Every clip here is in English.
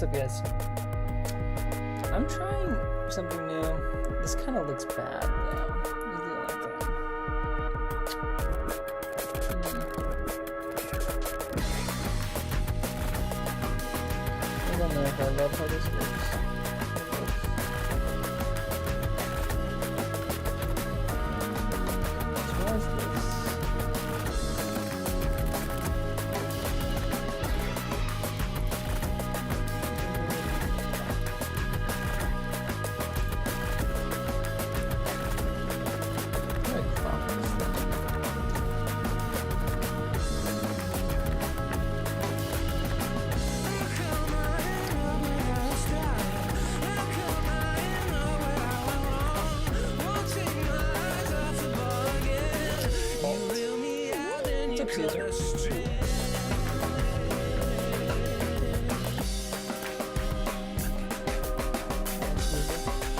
What's up, guys? I'm trying something new. This kind of looks bad, though. This is the only thing. I don't know if I love how this works. What is this?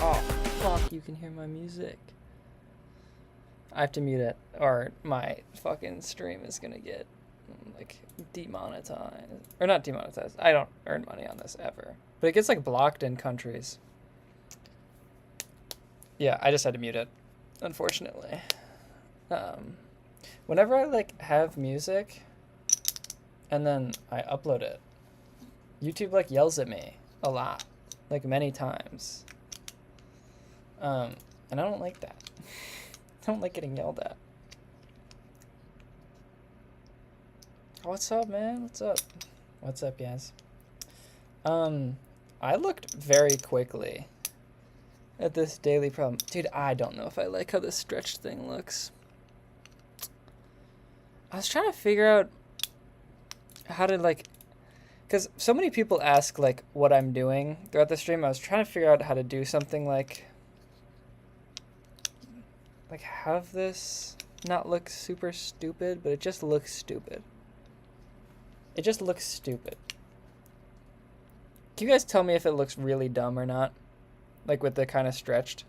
Oh, fuck, you can hear my music. I have to mute it, or my fucking stream is gonna get, like, demonetized. Or not demonetized. I don't earn money on this ever. But it gets, like, blocked in countries. Yeah, I just had to mute it, unfortunately. Whenever I, like, have music, and then I upload it, YouTube, like, yells at me a lot. Like, many times. And I don't like that. I don't like getting yelled at. What's up, man? What's up? What's up, guys? I looked very quickly at this daily problem. Dude, I don't know if I like how this stretched thing looks. I was trying to figure out how to, like, because so many people ask, like, what I'm doing throughout the stream. I was trying to figure out how to do something like have this not look super stupid, but it just looks stupid. It just looks stupid. Can you guys tell me if it looks really dumb or not? Like with the kind of stretched.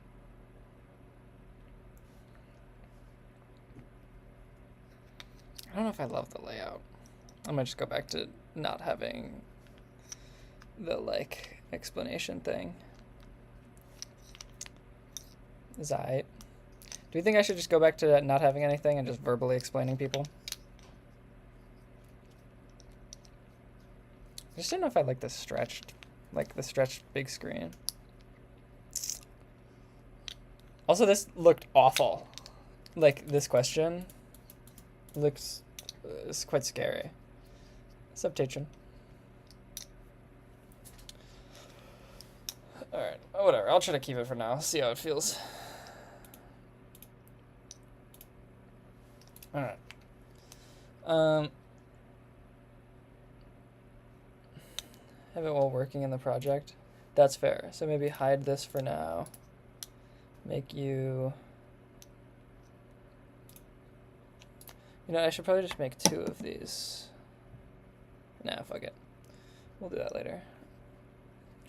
I don't know if I love the layout. I might just go back to not having the, like, explanation thing. Is that right? Do you think I should just go back to not having anything and just verbally explaining people? I just don't know if I like the stretched big screen. Also, this looked awful. Like, this question looks it's quite scary. What's up, Tatron? Alright, oh, whatever. I'll try to keep it for now. See how it feels. Alright. Have it while working in the project. That's fair. So maybe hide this for now. Make you... You know, I should probably just make 2 of these. Nah, fuck it. We'll do that later.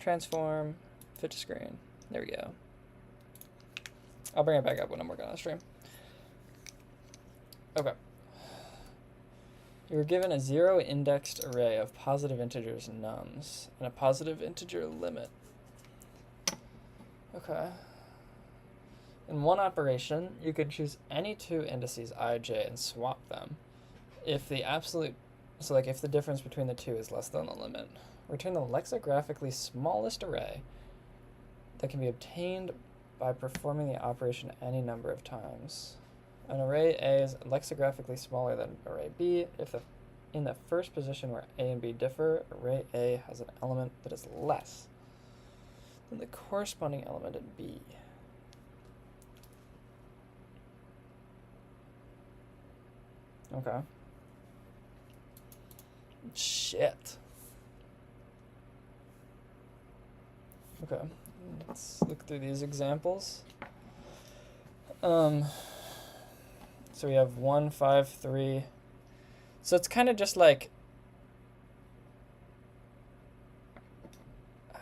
Transform, fit to screen. There we go. I'll bring it back up when I'm working on the stream. Okay. You were given a 0-indexed array of positive integers and nums, and a positive integer limit. Okay. In one operation, you could choose any 2 indices I, j, and swap them. If the absolute, so like if the difference between the 2 is less than the limit, return the lexicographically smallest array that can be obtained by performing the operation any number of times. An array A is lexicographically smaller than array B if in the first position where A and B differ, array A has an element that is less than the corresponding element in B. Okay. Shit. Okay, let's look through these examples. So we have 1, 5, 3. So it's kind of just like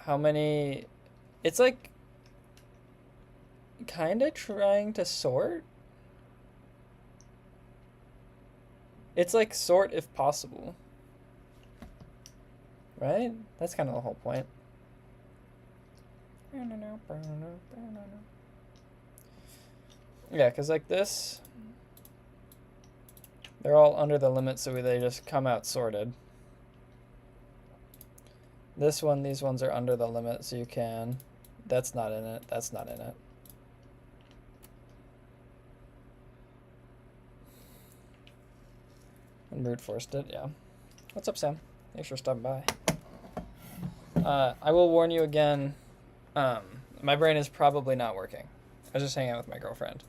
how many, it's like kind of trying to sort. It's like sort if possible. right? That's kind of the whole point. Yeah, because like this, they're all under the limit, so they just come out sorted. This one, these ones are under the limit, so you can. That's not in it. That's not in it. And brute forced it, yeah. What's up, Sam? Thanks for stopping by. I will warn you again. My brain is probably not working. I was just hanging out with my girlfriend.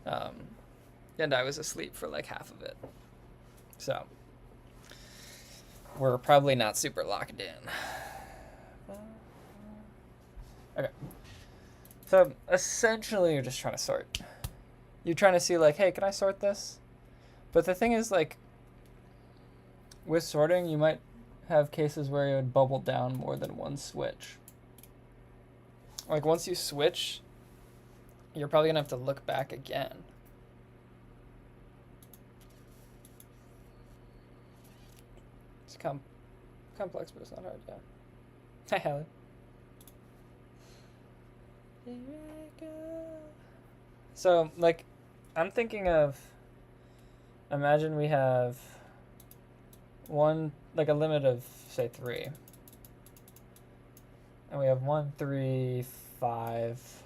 And I was asleep for like half of it. So, we're probably not super locked in. Okay. So, essentially, you're just trying to sort. You're trying to see, like, hey, can I sort this? But the thing is, like, with sorting, you might have cases where it would bubble down more than one switch. Like, once you switch, you're probably going to have to look back again. It's complex, but it's not hard, yeah. Hi, Hallie. So, like, I'm thinking of, imagine we have one, like a limit of, say, 3. And we have 1, 3, 5,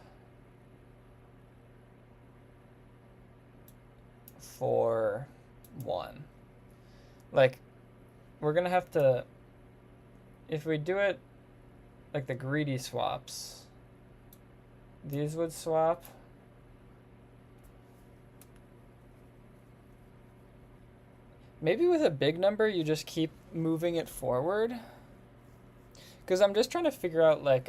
4, 1. Like, we're going to have to, if we do it like the greedy swaps, these would swap. Maybe with a big number, you just keep moving it forward. Because I'm just trying to figure out, like,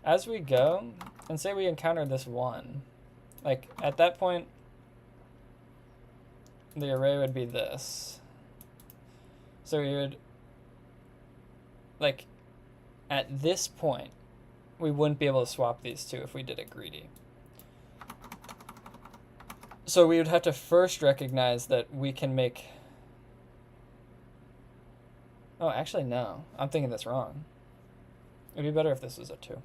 as we go, and say we encounter this 1, like, at that point, the array would be this. So we would, like, at this point, we wouldn't be able to swap these two if we did it greedy. So we would have to first recognize that we can make... Oh, actually, no. I'm thinking that's wrong. It'd be better if this was a 2.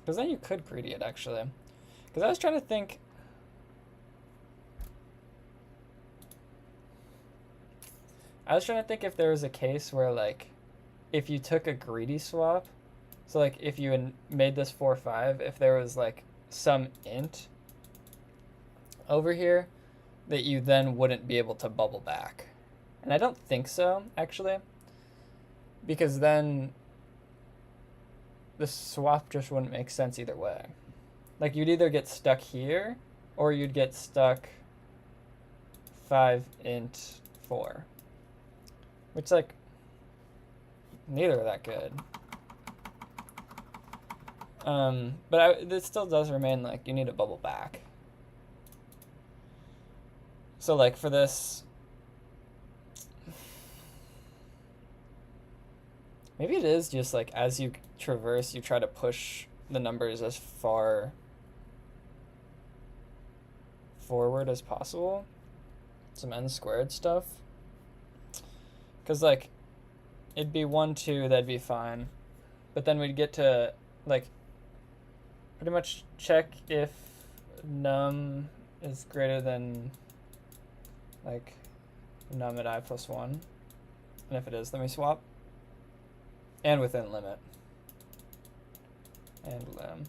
Because then you could greedy it, actually. Because I was trying to think... if there was a case where, like, if you took a greedy swap, so, like, if you made this 4, 5, if there was, like, some int over here that you then wouldn't be able to bubble back. And I don't think so, actually, because then the swap just wouldn't make sense either way. Like, you'd either get stuck here, or you'd get stuck 5 int 4. Which, like, neither are that good. But it still does remain, like, you need to bubble back. So, like, for this... Maybe it is just, like, as you traverse, you try to push the numbers as far forward as possible. Some n squared stuff. Because, like, it'd be 1, 2, that'd be fine. But then we'd get to, like, pretty much check if num is greater than, like, num at I plus 1. And if it is, then we swap. And within limit. And lim.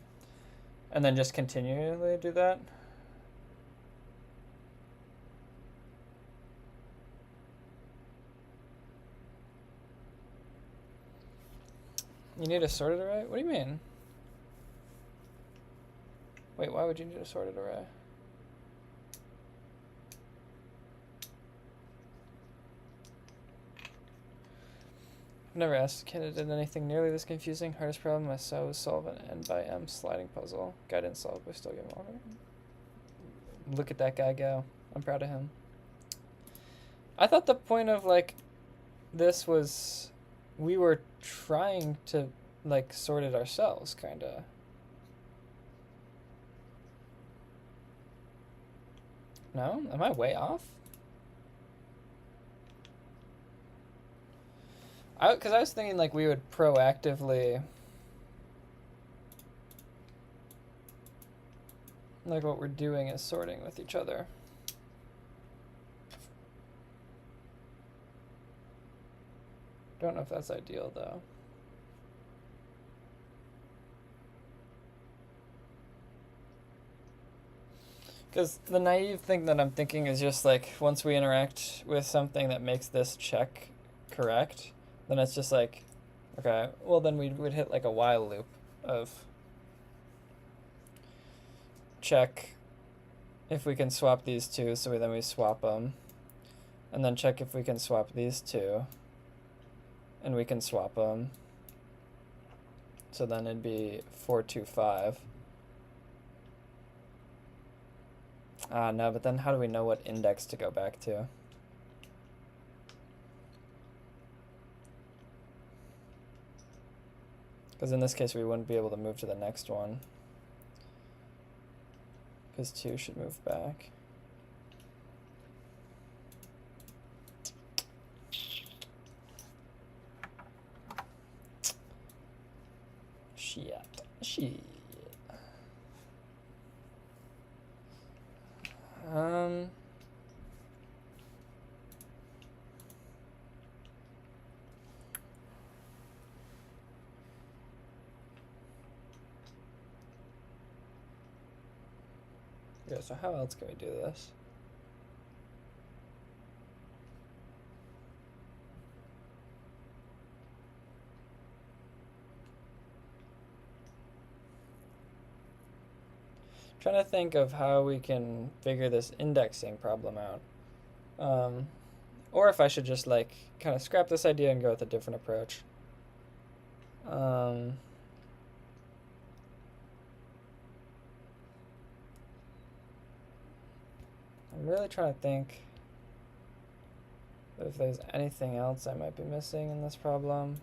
And then just continually do that. You need a sorted array? What do you mean? Wait, why would you need a sorted array? I've never asked a candidate anything nearly this confusing. Hardest problem I saw was solve an n by m sliding puzzle. Guy didn't solve, but still get longer. Look at that guy go. I'm proud of him. I thought the point of, like, this was... we were trying to, like, sort it ourselves, kinda. No? Am I way off? Because I was thinking like we would proactively, like what we're doing is sorting with each other. Don't know if that's ideal though. Because the naive thing that I'm thinking is just like once we interact with something that makes this check correct, then it's just like, okay, well then we would hit like a while loop of check if we can swap these two, so then we swap them, and then check if we can swap these two, and we can swap them, so then it'd be 4, 2, 5. No, but then how do we know what index to go back to? Because in this case we wouldn't be able to move to the next one, because 2 should move back. Shit. Yeah, so how else can we do this? Trying to think of how we can figure this indexing problem out. Or if I should just like kind of scrap this idea and go with a different approach. I'm really trying to think if there's anything else I might be missing in this problem.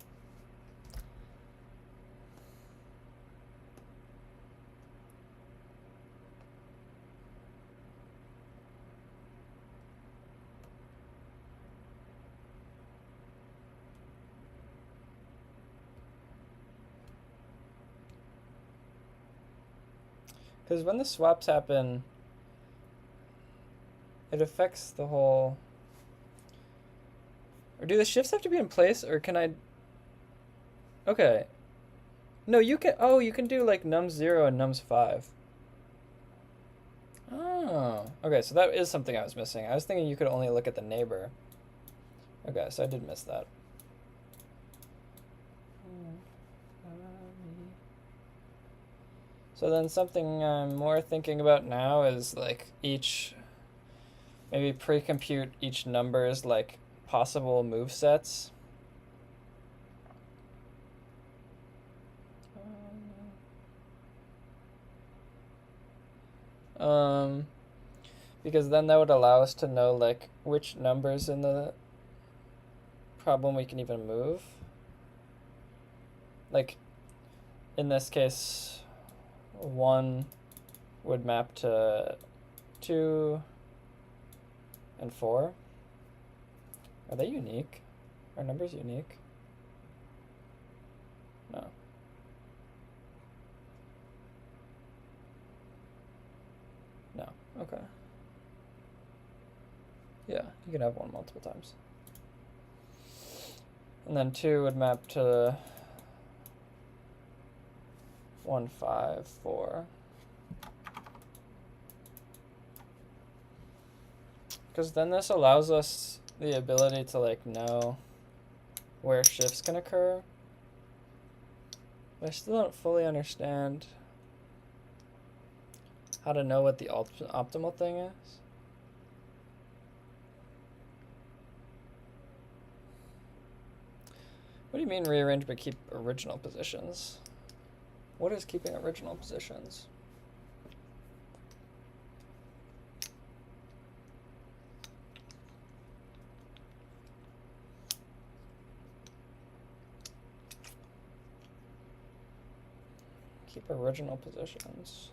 Because when the swaps happen, it affects the whole... Or do the shifts have to be in place, or can I... Okay. No, you can... Oh, you can do like nums 0 and nums 5. Oh. Okay, so that is something I was missing. I was thinking you could only look at the neighbor. Okay, so I did miss that. So then something I'm more thinking about now is like maybe pre-compute each number's like possible move sets. Because then that would allow us to know like which numbers in the problem we can even move. Like in this case, 1 would map to 2 and 4. Are they unique? Are numbers unique? No. No. Okay. Yeah, you can have 1 multiple times. And then 2 would map to 1, 5, 4. Because then this allows us the ability to like know where shifts can occur. But I still don't fully understand how to know what the optimal thing is. What do you mean rearrange but keep original positions? What is keeping original positions? Keep original positions.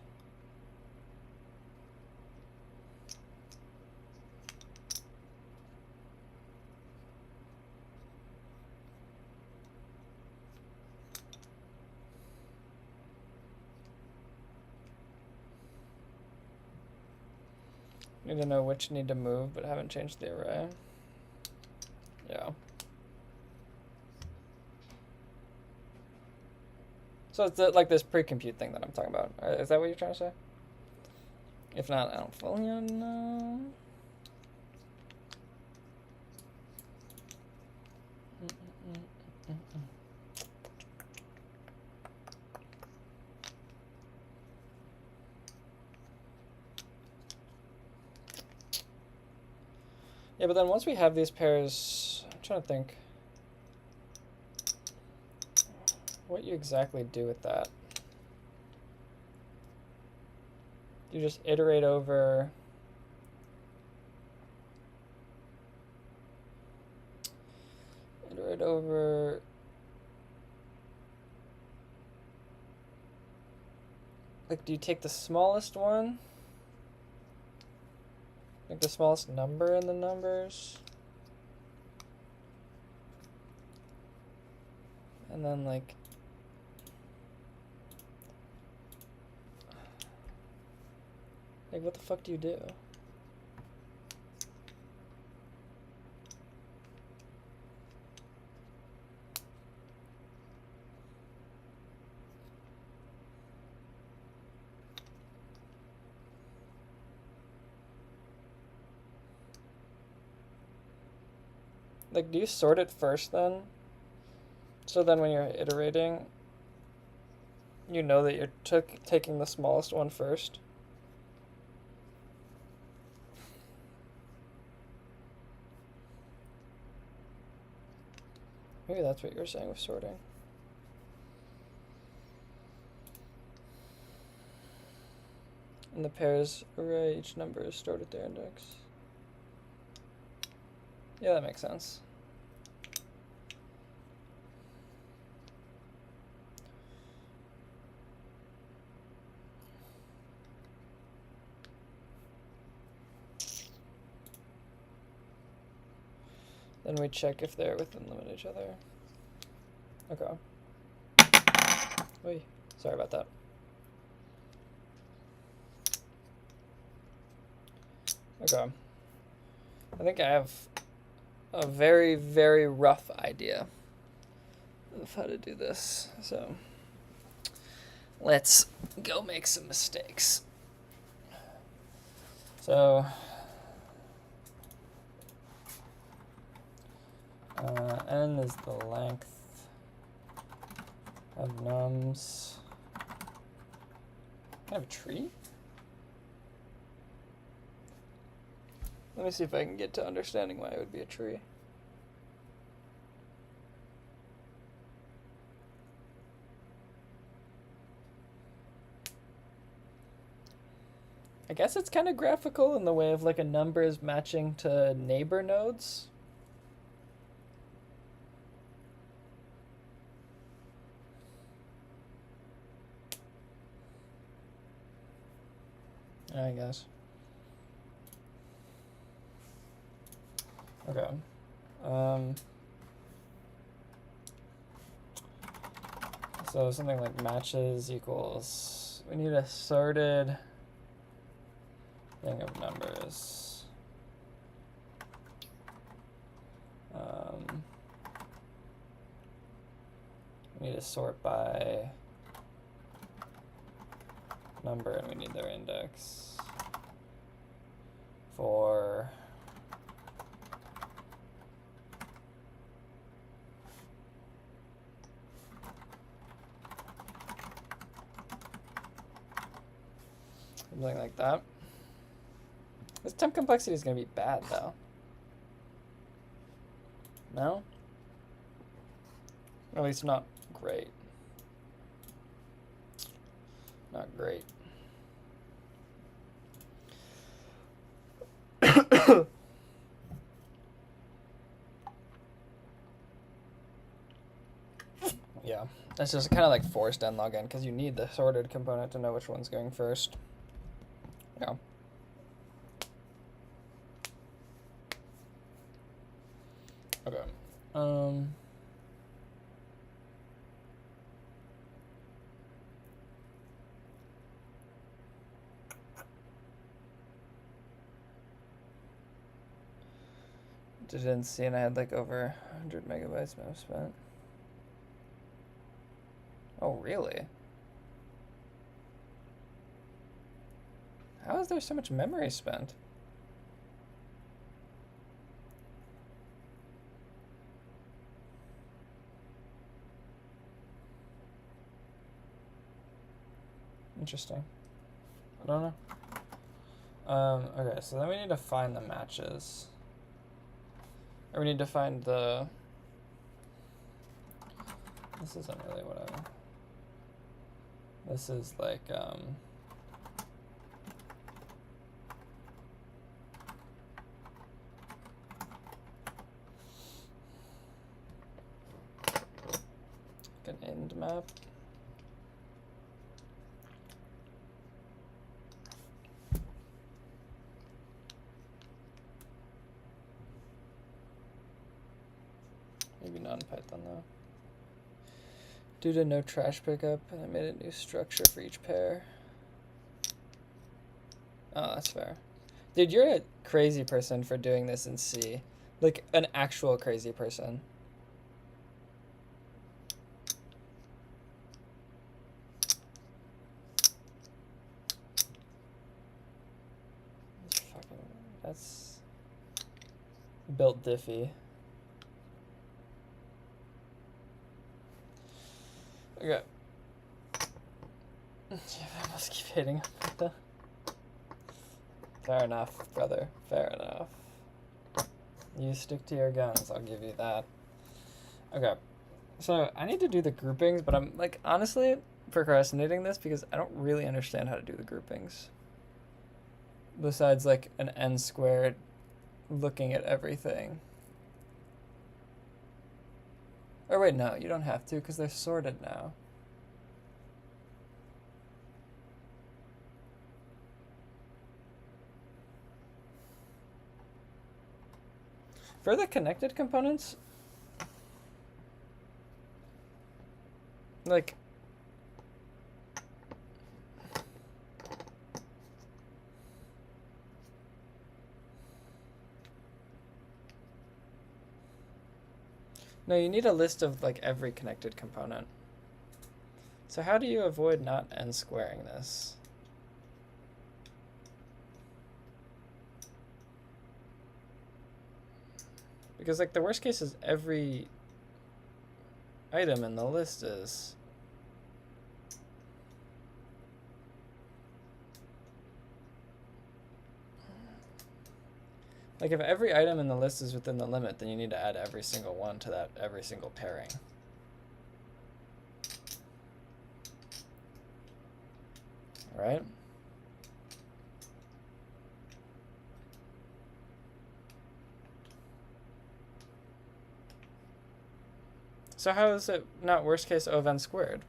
Need to know which need to move, but haven't changed the array. Yeah. So it's like this pre-compute thing that I'm talking about. Is that what you're trying to say? If not, I don't fully know. Yeah, but then once we have these pairs, I'm trying to think what you exactly do with that. You just iterate over like, do you take the smallest one? Like the smallest number in the numbers? And then like what the fuck do you do? Like, do you sort it first then? So then when you're iterating, you know that you're taking the smallest one first? Maybe that's what you were saying with sorting. In the pairs array, each number is stored at their index. Yeah, that makes sense. Then we check if they're within limit each other. Okay. Wait, sorry about that. Okay. I think I have a very, very rough idea of how to do this. So let's go make some mistakes. So n is the length of nums. Can I have a tree? Let me see if I can get to understanding why it would be a tree. I guess it's kind of graphical in the way of like a number is matching to neighbor nodes. I guess. Okay. So something like matches equals, we need a sorted thing of numbers. We need to sort by number, and we need their index for something like that. This temp complexity is going to be bad, though. No? Or at least not great. Not great. Yeah, it's just kind of like forced end login because you need the sorted component to know which one's going first. Yeah. Okay. Didn't see, and I had like over 100 megabytes spent. Oh, really? How is there so much memory spent? Interesting. I don't know. Okay, so then we need to find the matches. Or we need to find the... This isn't really what I... This is like, an end map. Maybe not in Python though. Due to no trash pickup, I made a new structure for each pair. Oh, that's fair. Dude, you're a crazy person for doing this in C. Like, an actual crazy person. That's built diffy. Okay. Yeah, I must keep hitting him like that. Fair enough, brother. Fair enough. You stick to your guns, I'll give you that. Okay. So, I need to do the groupings, but I'm, like, honestly procrastinating this because I don't really understand how to do the groupings. Besides, like, an n squared looking at everything. Or wait, no, you don't have to because they're sorted now. For the connected components, like, no, you need a list of like every connected component. So how do you avoid not n squaring this? Because like the worst case is every item in the list is like if every item in the list is within the limit, then you need to add every single one to that every single pairing. Right? So how is it not worst case of n squared?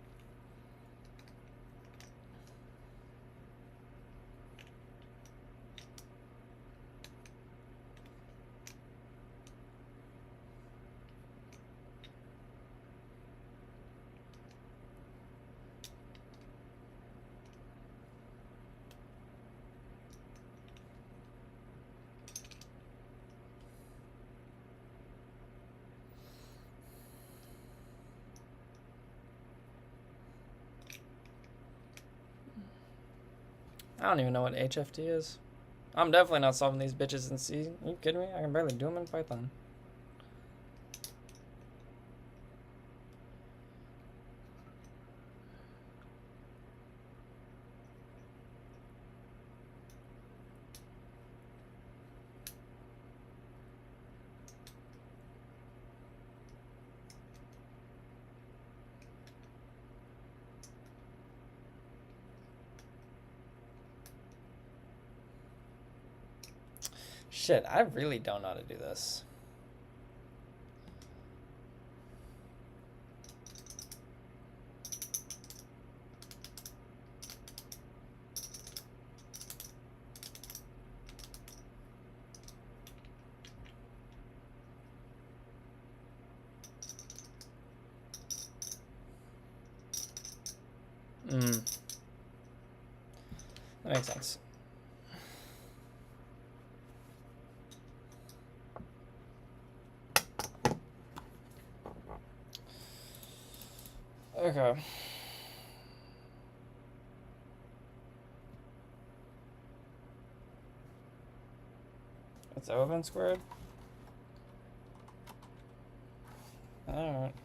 I don't even know what HFT is. I'm definitely not solving these bitches in C. Are you kidding me? I can barely do them in Python. Shit, I really don't know how to do this. That makes sense. Okay. It's open squared? Alright.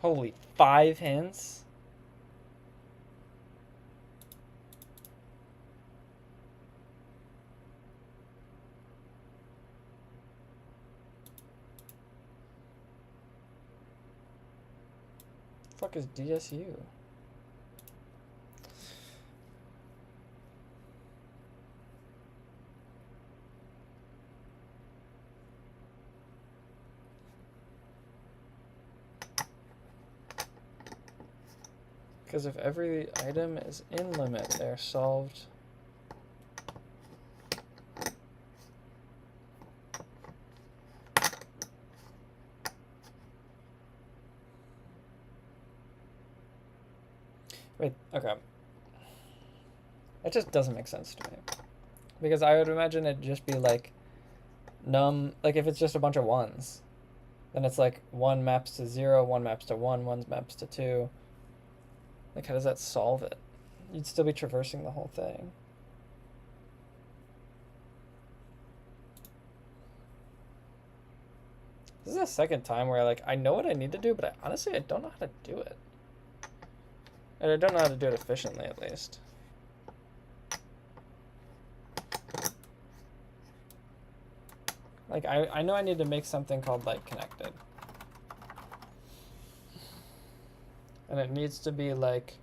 Holy, 5 hints? Fuck is DSU? Because if every item is in limit, they're solved. Wait, okay. That just doesn't make sense to me. Because I would imagine it'd just be like num, like if it's just a bunch of ones, then it's like 1 maps to 0, 1 maps to 1, 1 maps to 2. Like, how does that solve it? You'd still be traversing the whole thing. This is the second time where like I know what I need to do, but honestly I don't know how to do it. And I don't know how to do it efficiently, at least. Like, I know I need to make something called, like, connected. And it needs to be, like...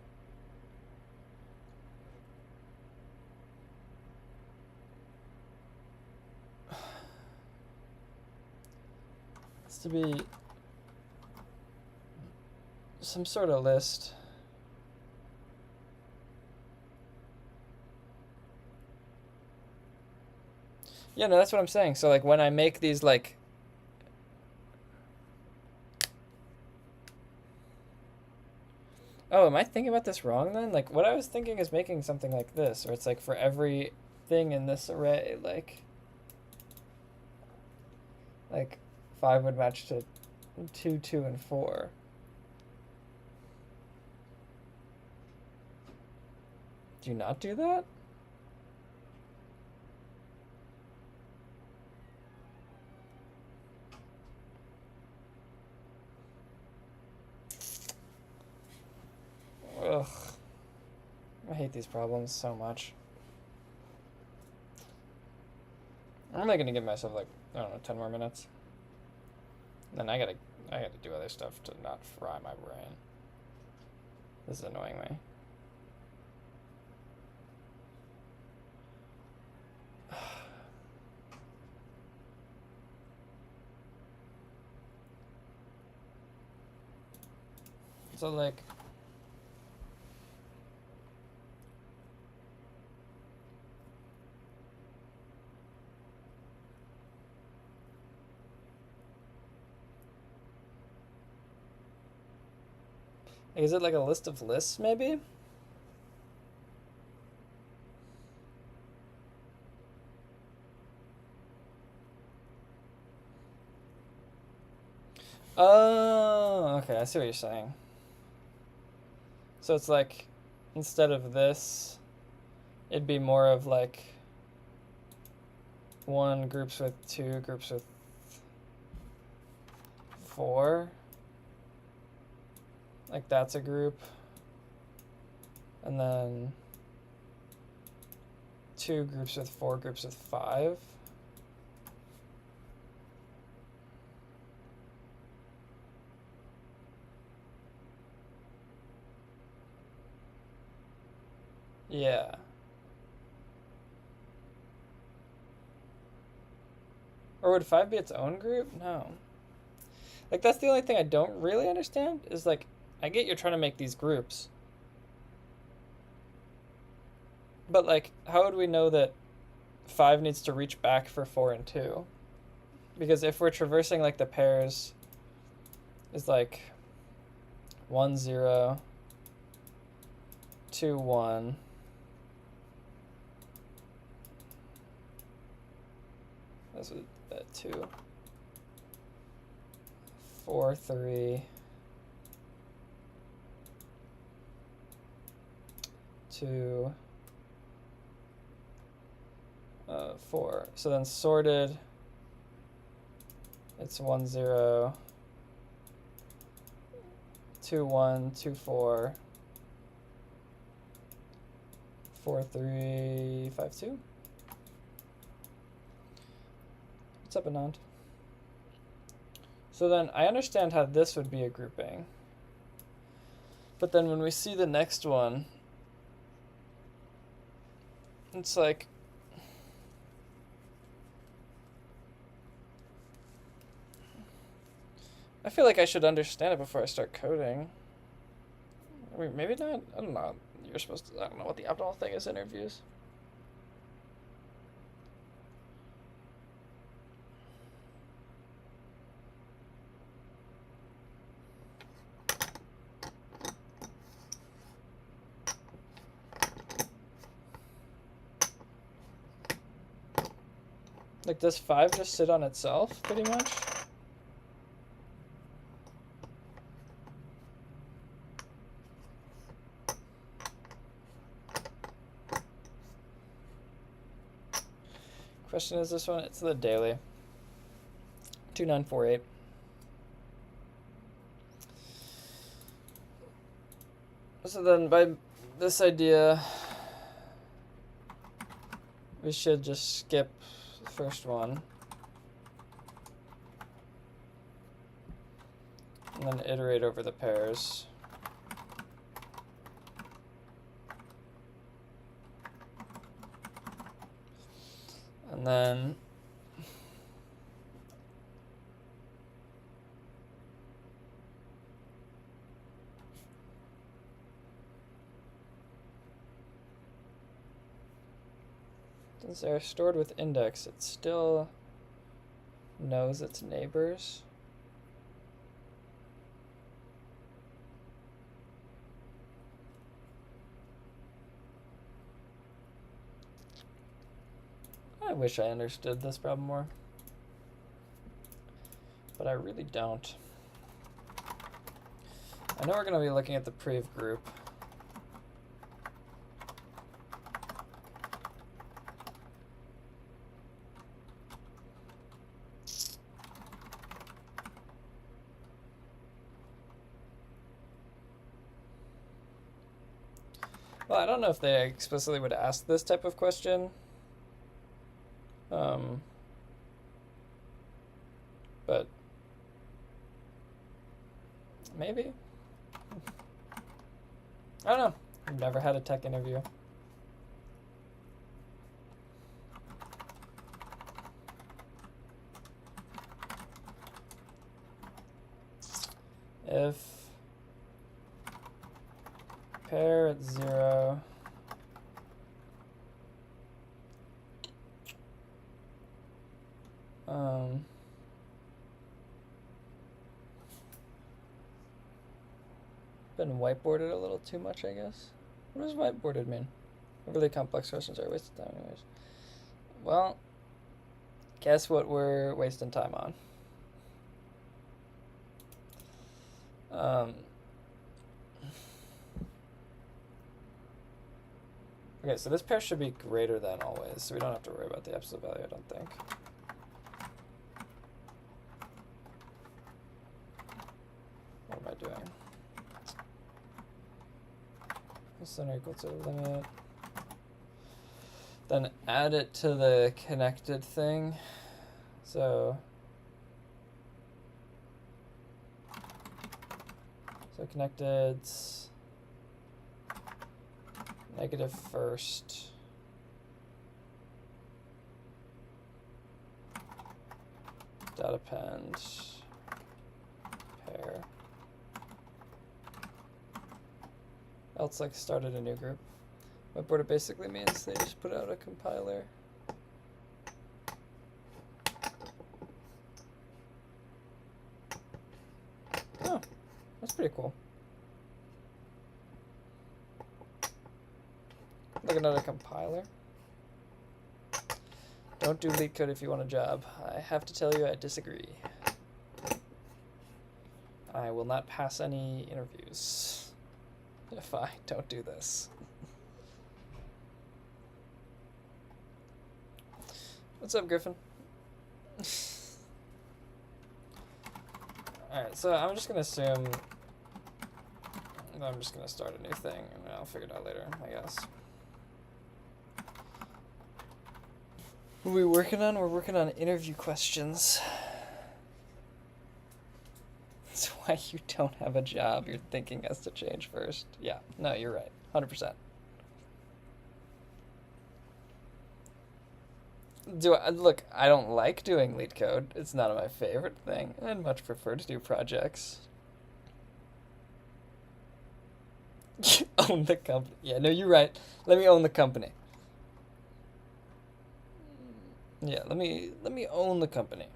It's to be some sort of list. Yeah, no, that's what I'm saying. So, like, when I make these, like... Oh, am I thinking about this wrong, then? Like, what I was thinking is making something like this, where it's, like, for every thing in this array, like 5 would match to 2, 2, and 4. Do you not do that? Ugh. I hate these problems so much. I'm only gonna give myself like, I don't know, 10 more minutes. Then I gotta do other stuff to not fry my brain. This is annoying me. So like, is it like a list of lists, maybe? Oh, okay, I see what you're saying. So it's like, instead of this, it'd be more of like 1 groups with 2, groups with 4. Like that's a group. And then 2 groups with 4, groups with 5. Yeah. Or would 5 be its own group? No. Like, that's the only thing I don't really understand, is like, I get you're trying to make these groups. But like, how would we know that 5 needs to reach back for 4 and 2? Because if we're traversing like the pairs is like 1, 0, 2, 1. That's at 2. 4, 3. 2, 4. So then sorted, it's 1, 0, 2, 1, 2, 4, 4, 3, 5, 2. What's up, Anand? So then I understand how this would be a grouping. But then when we see the next one, it's like, I feel like I should understand it before I start coding. I mean, maybe not. I don't know. You're supposed to, I don't know what the optimal thing is in interviews. Like, does 5 just sit on itself, pretty much? Question is this one? It's the daily. 2948. So then by this idea, we should just skip the first one. And then iterate over the pairs. And then since they're stored with index, it still knows its neighbors. I wish I understood this problem more, but I really don't. I know we're going to be looking at the prev group. Well, I don't know if they explicitly would ask this type of question. But maybe. I don't know. I've never had a tech interview. If pair at 0 been whiteboarded a little too much, I guess. What does whiteboarded mean? Overly complex questions are wasted time anyways. Well, guess what we're wasting time on? Okay, so this pair should be greater than always, so we don't have to worry about the absolute value, I don't think. What am I doing? Center equal to limit. Then add it to the connected thing. So connected negative first. Dot append pair. Else like started a new group. Whiteboard it basically means they just put out a compiler. Oh, that's pretty cool. Looking at a compiler. Don't do leetcode if you want a job. I have to tell you I disagree. I will not pass any interviews if I don't do this. What's up, Griffin? Alright, so I'm just gonna assume I'm just gonna start a new thing and I'll figure it out later, I guess. What are we working on? We're working on interview questions. That's why you don't have a job. Your thinking has to change first. Yeah, no, you're right. 100%. Look, I don't like doing leetcode. It's not my favorite thing. I'd much prefer to do projects. Own the company. Yeah, no, you're right. Let me own the company. Yeah, let me own the company.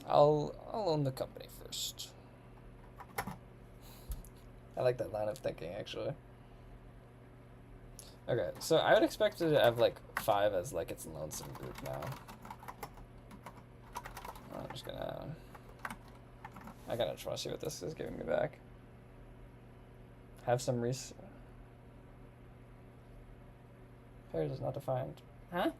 I'll own the company first. I like that line of thinking, actually. Okay, so I would expect it to have like 5 as like its lonesome group now. I'm just gonna. I gotta try to see what this is giving me back. Have some Pairs is not defined. Huh?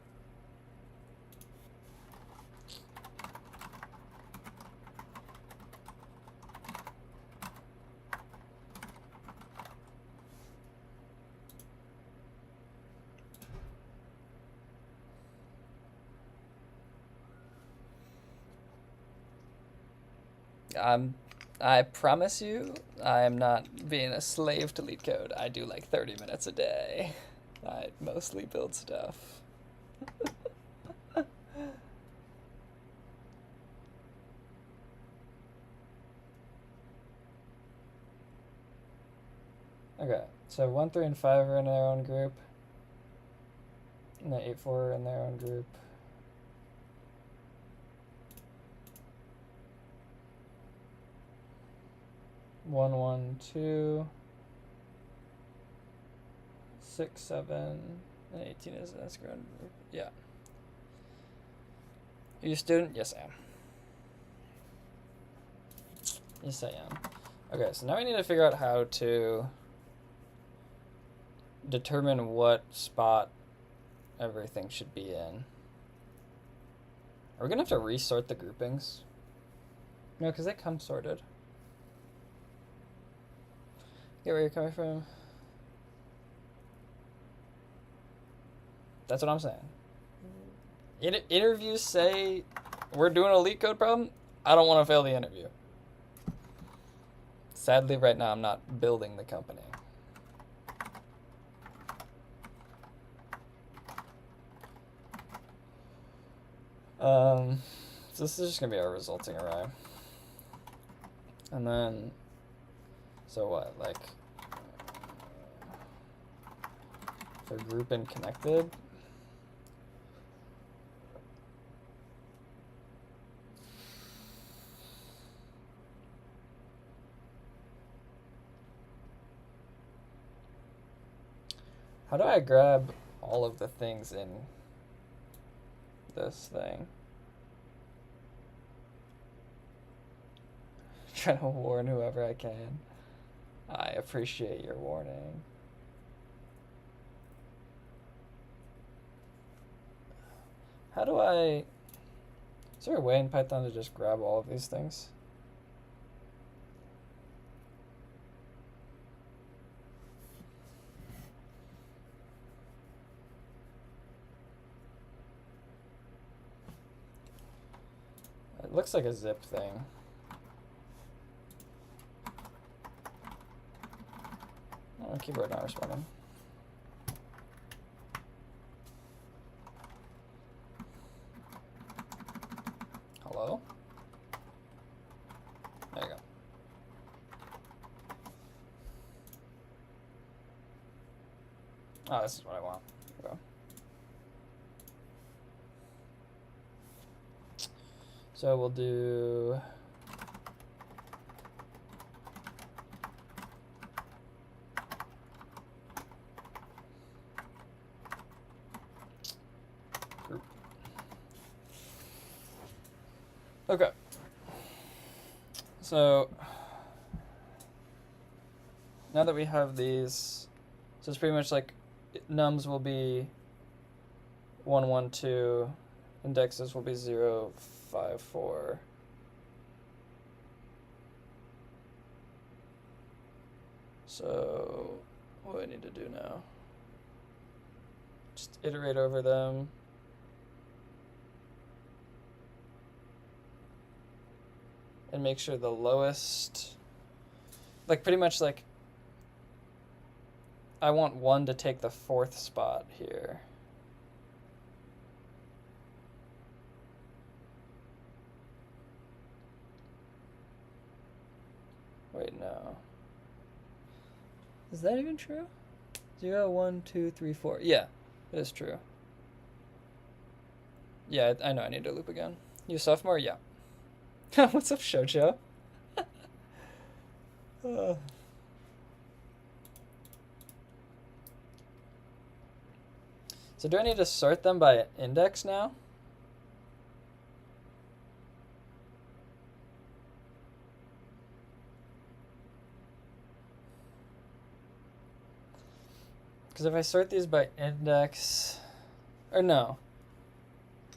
I promise you, I am not being a slave to leetcode. I do like 30 minutes a day. I mostly build stuff. Okay, so 1, 3, and 5 are in their own group. And the 8, 4 are in their own group. One, 1, 2, 6, 7, and 18 is an ground group. Yeah. Are you a student? Yes, I am. Yes, I am. Okay, so now we need to figure out how to determine what spot everything should be in. Are we gonna have to resort the groupings? No, because they come sorted. Get where you're coming from. That's what I'm saying. Interviews say we're doing a leetcode problem. I don't want to fail the interview. Sadly, right now I'm not building the company. So this is just gonna be our resulting array. And then, so what, like, for group and connected, how do I grab all of the things in this thing? Trying to warn whoever I can. I appreciate your warning. How do I... Is there a way in Python to just grab all of these things? It looks like a zip thing. Oh, keyboard not responding. Hello? There you go. Oh, this is what I want. There we go. So we'll do... group. Okay. So now that we have these, so it's pretty much like nums will be 1, 1, 2. Indexes will be 0, 5, 4. So what do I need to do now? Just iterate over them. And make sure the lowest, like pretty much like, I want 1 to take the 4th spot here. Wait, no. Is that even true? 0, 1, 2, 3, 4. Yeah, it is true. Yeah, I know I need to loop again. You sophomore? Yeah. What's up, Shoujo? So do I need to sort them by index now? Because if I sort these by index, or no,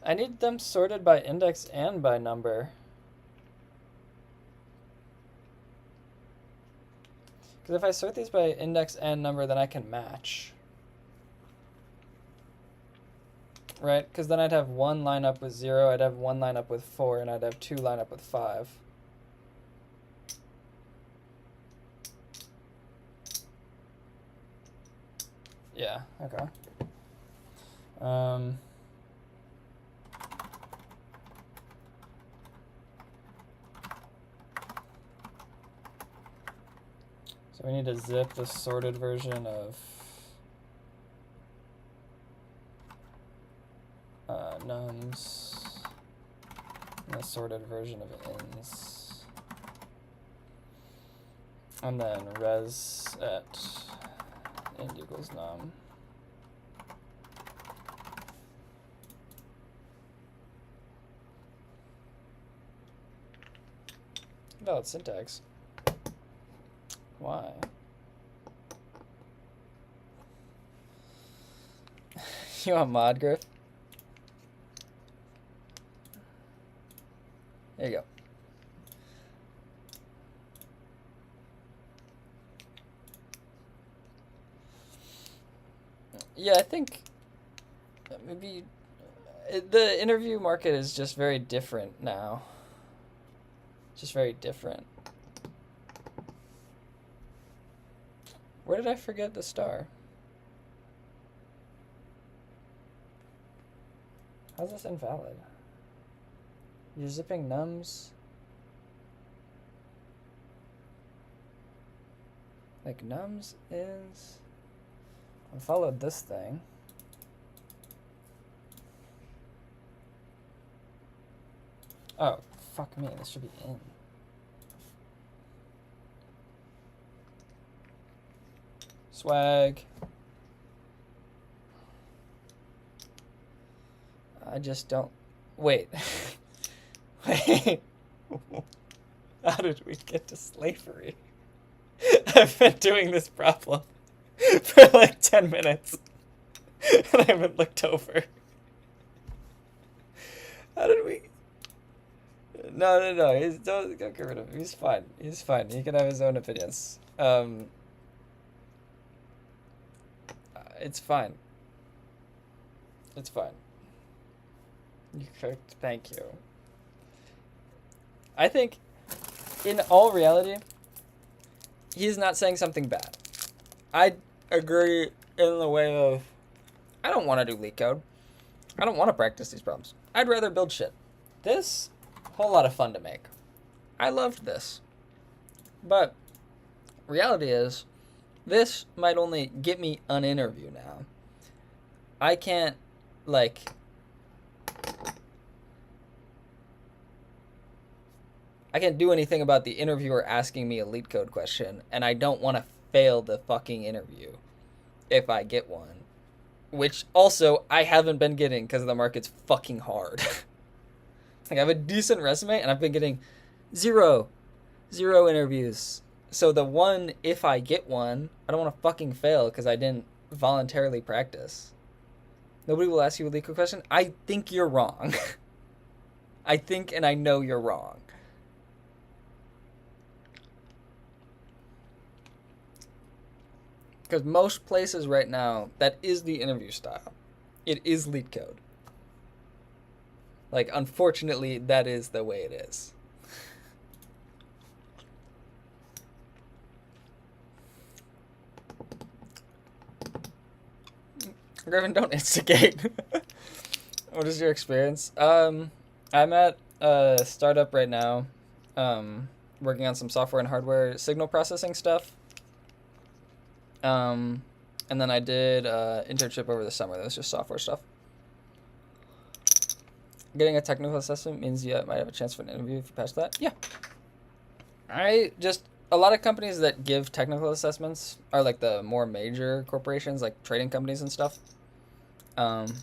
I need them sorted by index and by number. Because if I sort these by index and number, then I can match. Right? Because then I'd have 1 line up with 0, I'd have 1 line up with 4, and I'd have 2 line up with 5. Yeah, okay. So we need to zip the sorted version of nums and the sorted version of ins. And then res at int equals num. Valid syntax. Why? You want mod, Griff? There you go. Yeah, I think maybe the interview market is just very different now. Just very different. Where did I forget the star? How's this invalid? You're zipping nums? Like nums is... I followed this thing. Oh, fuck me, this should be in. Swag. I just don't... Wait. Wait. How did we get to slavery? I've been doing this problem for like 10 minutes. And I haven't looked over. How did we... No. Don't get rid of him. He's fine. He's fine. He can have his own opinions. It's fine. It's fine. You cooked. Thank you. I think, in all reality, he's not saying something bad. I agree in the way of, I don't want to do leetcode. I don't want to practice these problems. I'd rather build shit. This, whole lot of fun to make. I loved this. But reality is, this might only get me an interview now. I can't, like... I can't do anything about the interviewer asking me a leetcode question, and I don't want to fail the fucking interview if I get one. Which, also, I haven't been getting because the market's fucking hard. Like, I have a decent resume, and I've been getting zero interviews. So the one, if I get one, I don't want to fucking fail because I didn't voluntarily practice. Nobody will ask you a leetcode question. I think you're wrong. I think and I know you're wrong. Because most places right now, that is the interview style. It is leetcode. Like, unfortunately, that is the way it is. Griffin, don't instigate. What is your experience? I'm at a startup right now, working on some software and hardware signal processing stuff. And then I did an internship over the summer. That was just software stuff. Getting a technical assessment means you might have a chance for an interview if you pass that. Yeah. A lot of companies that give technical assessments are like the more major corporations, like trading companies and stuff. But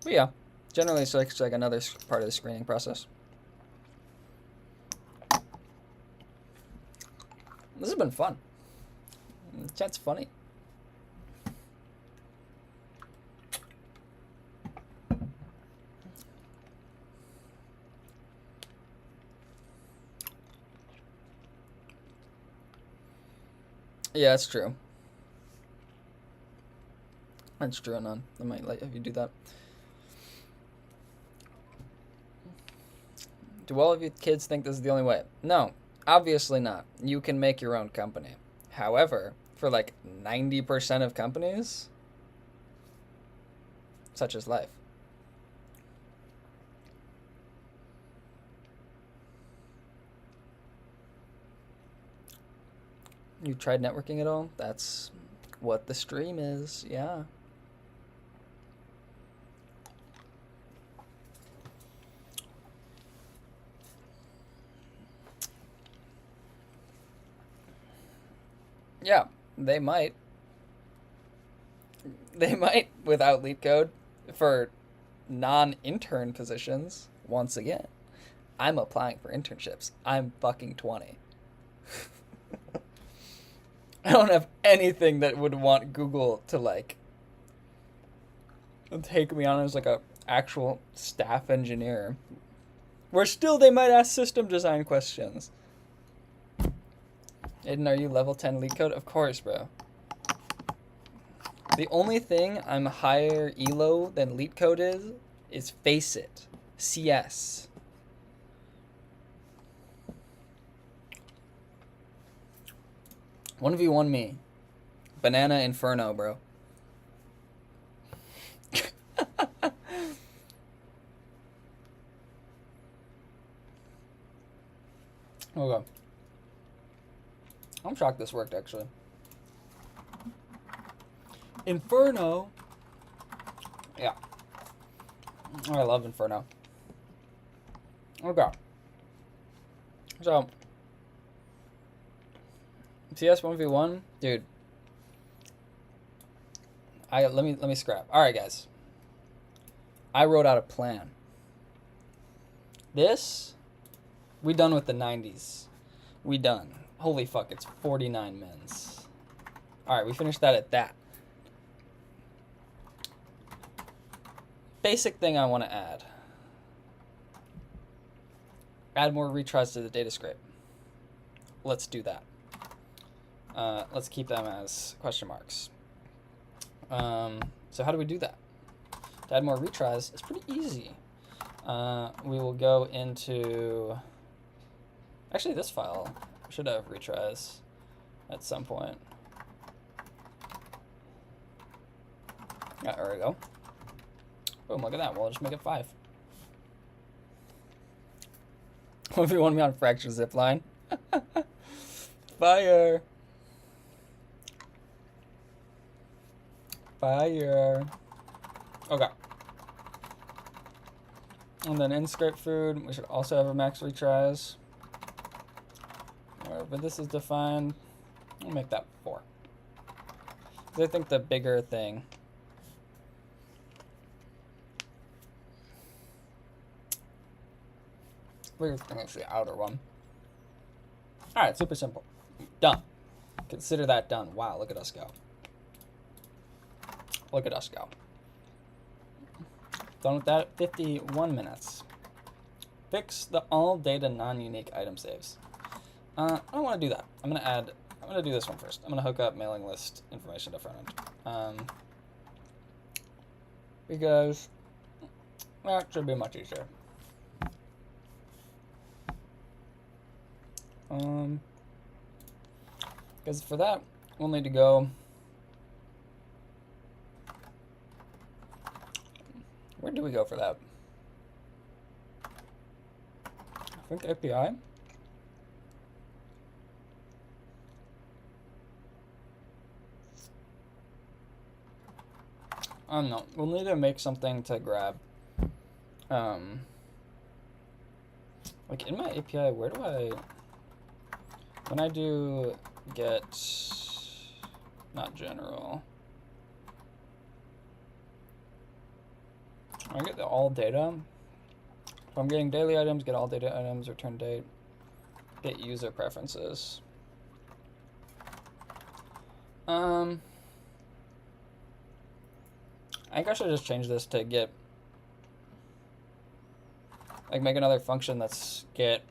yeah, generally it's like another part of the screening process. This has been fun. Chat's funny. Yeah, that's true. That's true, Anon. I might let you do that. Do all of you kids think this is the only way? No, obviously not. You can make your own company. However, for like 90% of companies, such is life. You tried networking at all? That's what the stream is, yeah. Yeah, they might. They might without LeetCode for non-intern positions. Once again, I'm applying for internships. I'm fucking 20. I don't have anything that would want Google to like take me on as like a actual staff engineer. Where still they might ask system design questions. Aiden, are you level 10 LeetCode? Of course, bro. The only thing I'm higher elo than LeetCode is Faceit. CS. One of you won me. Banana Inferno, bro. Okay. I'm shocked this worked, actually. Inferno. Yeah. I love Inferno. Okay. So, CS 1v1, dude. Let me scrap. All right, guys. I wrote out a plan. This, we done with the 90s. We done. Holy fuck, it's 49 mins. All right, we finished that at that. Basic thing I want to add. Add more retries to the data scrape. Let's do that. Let's keep them as question marks. So how do we do that? To add more retries, it's pretty easy. We will go into... Actually, this file should have retries at some point. Yeah, there we go. Boom, look at that. We'll just make it 5. If you want me on fracture zipline. Fire. Fire. Okay. And then in scrape food, we should also have a max retries. Wherever this is defined, we'll make that 4. Because I think the bigger thing... Bigger thing is the outer one. Alright, super simple. Done. Consider that done. Wow, look at us go. Look at us go. Done with that. 51 minutes. Fix the all data non-unique item saves. I don't want to do that. I'm gonna do this one first. I'm gonna hook up mailing list information to front end. Because that should be much easier. Because for that, we'll need to go. Where do we go for that? I think API. I don't know. We'll need to make something to grab. Like in my API, where do I? When I do get, not general. I get the all data. If I'm getting daily items, get all data items, return date, get user preferences. I think I should just change this to get, like make another function that's get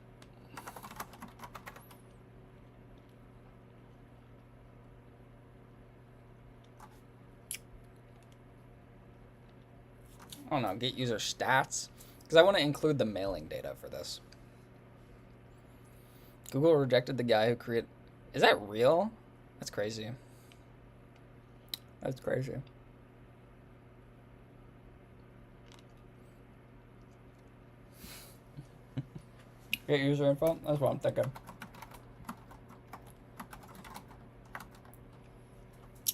I don't know, get user stats, because I want to include the mailing data for this. Google rejected the guy who created. Is that real? That's crazy. That's crazy. Get user info? That's what I'm thinking.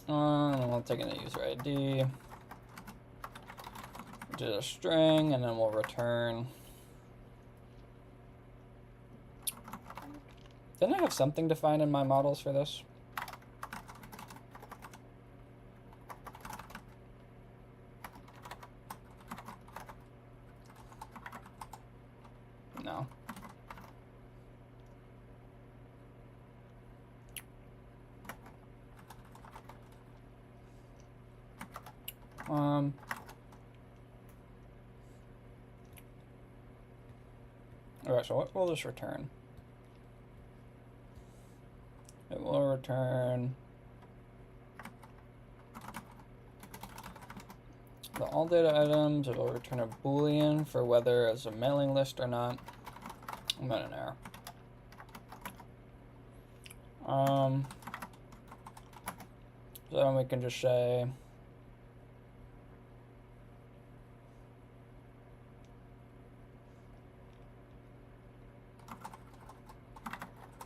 I'll take in a user ID. Which is a string, and then we'll return. Didn't I have something defined in my models for this? No. Alright, so what will this return? It will return the all data items. It will return a boolean for whether it's a mailing list or not. I'm at an error. So then we can just say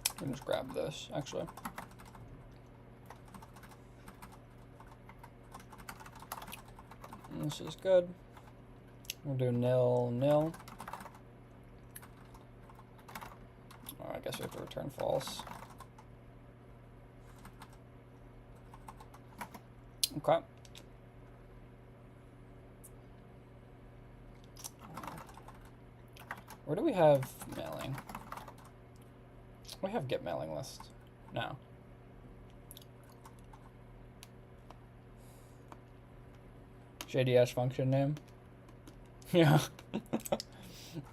we can just grab this actually. And this is good. We'll do nil nil. Oh, I guess we have to return false. Okay. Where do we have mailing? We have get mailing list. No. JDS function name. Yeah.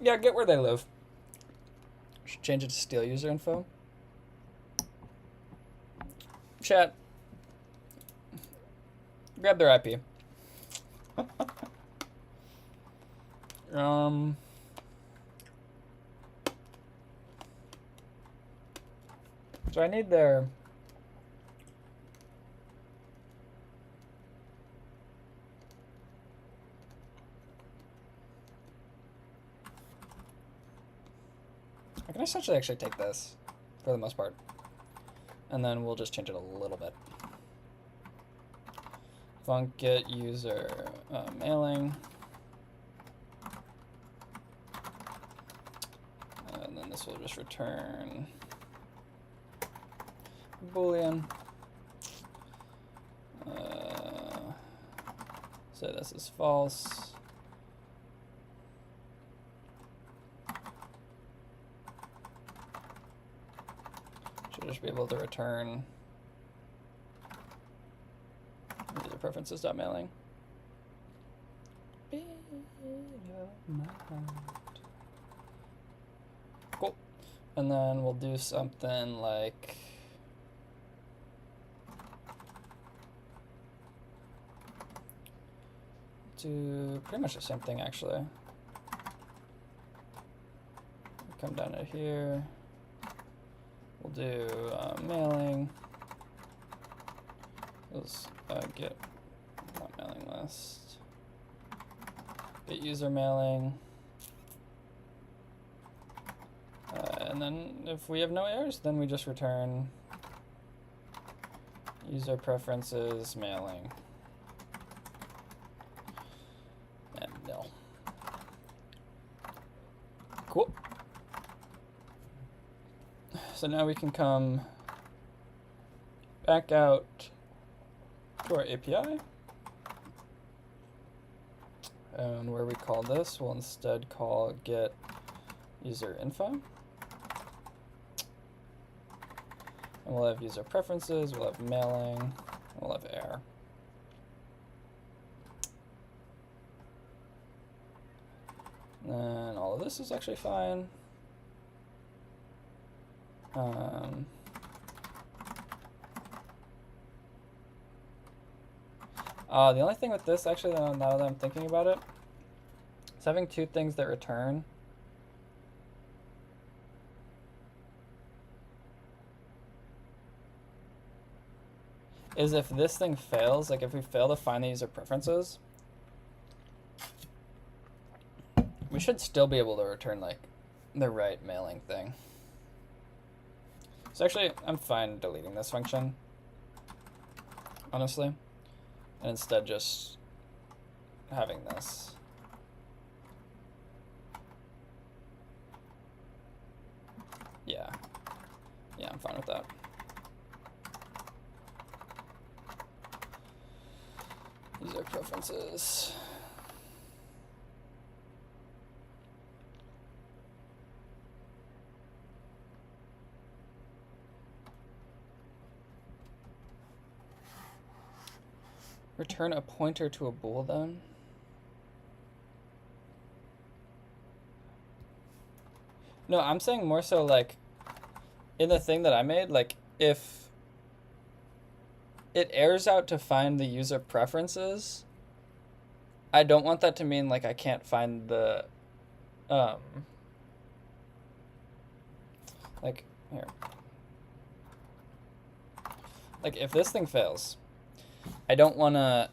Yeah, get where they live. Should change it to steal user info. Chat. Grab their IP. So I need their I can essentially actually take this for the most part, and then we'll just change it a little bit. Func get user mailing, and then this will just return boolean. So this is false. Should just be able to return user preferences.mailing. Cool. And then we'll do something like do pretty much the same thing actually. Come down to here. We'll do mailing. Let's get not mailing list. Get user mailing. And then if we have no errors, then we just return user preferences mailing. And nil. Cool. So now we can come back out to our API. And where we call this, we'll instead call get user info. And we'll have user preferences, we'll have mailing, and we'll have error. And all of this is actually fine. The only thing with this, actually, now that I'm thinking about it, is having two things that return. Is if this thing fails, like if we fail to find the user preferences, we should still be able to return like the right mailing thing. So actually, I'm fine deleting this function, honestly, and instead just having this. Yeah, I'm fine with that. User preferences. Return a pointer to a bool then. No, I'm saying more so like in the thing that I made, like if it errors out to find the user preferences, I don't want that to mean like I can't find the like here. Like if this thing fails, I don't want to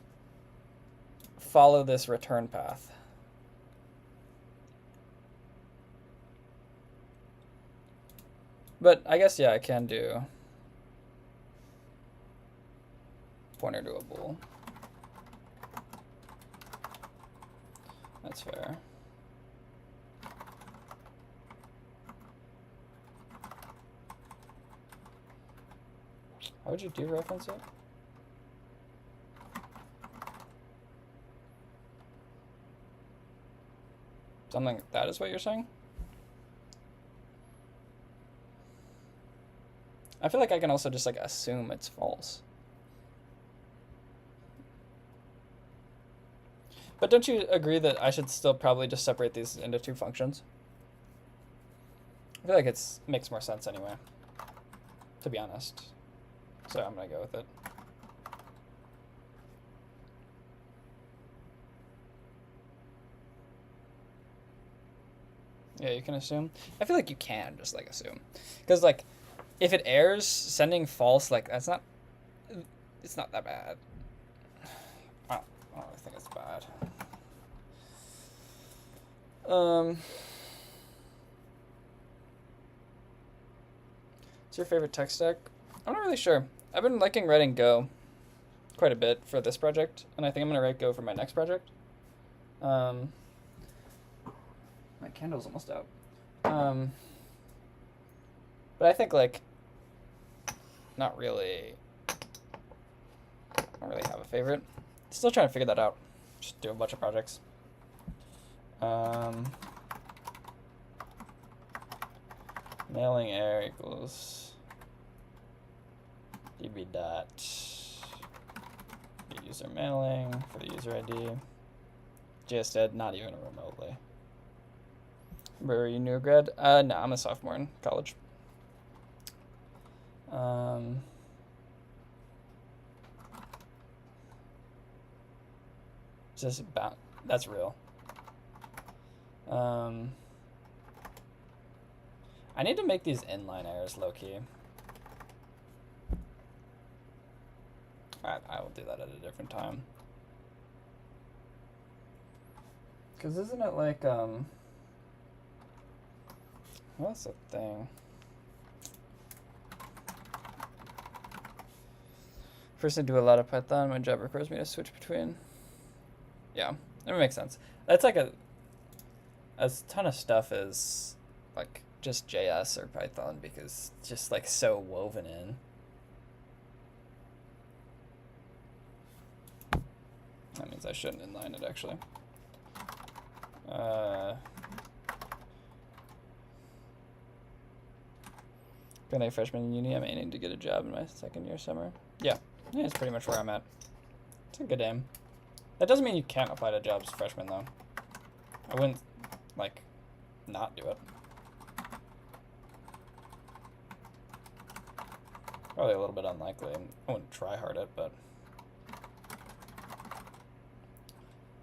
follow this return path. But I guess, yeah, I can do pointer to a bool. That's fair. How would you dereference it? Something like that is what you're saying? I feel like I can also just like assume it's false. But don't you agree that I should still probably just separate these into two functions? I feel like it makes more sense anyway, to be honest. So I'm gonna go with it. Yeah, you can assume. I feel like you can just like assume, because like if it errors sending false, like it's not that bad. I don't really think it's bad. What's your favorite tech stack? I'm not really sure. I've been liking writing Go quite a bit for this project, and I think I'm gonna write Go for my next project. My candle's almost out. But I think like not really have a favorite. Still trying to figure that out. Just do a bunch of projects. Mailing error equals db dot get user mailing for the user ID. Just not even remotely. Were you new grad? No, I'm a sophomore in college. Just about, that's real. I need to make these inline errors low-key. Alright, I will do that at a different time. Because isn't it like, what's the thing? First I do a lot of Python. My job requires me to switch between. Yeah, that makes sense. That's like a ton of stuff is like just JS or Python because it's just like so woven in. That means I shouldn't inline it actually. Being a freshman in uni, I'm aiming to get a job in my second year summer. Yeah, it's pretty much where I'm at. It's a good aim. That doesn't mean you can't apply to jobs freshman though. I wouldn't like not do it. Probably a little bit unlikely. I wouldn't try hard it, but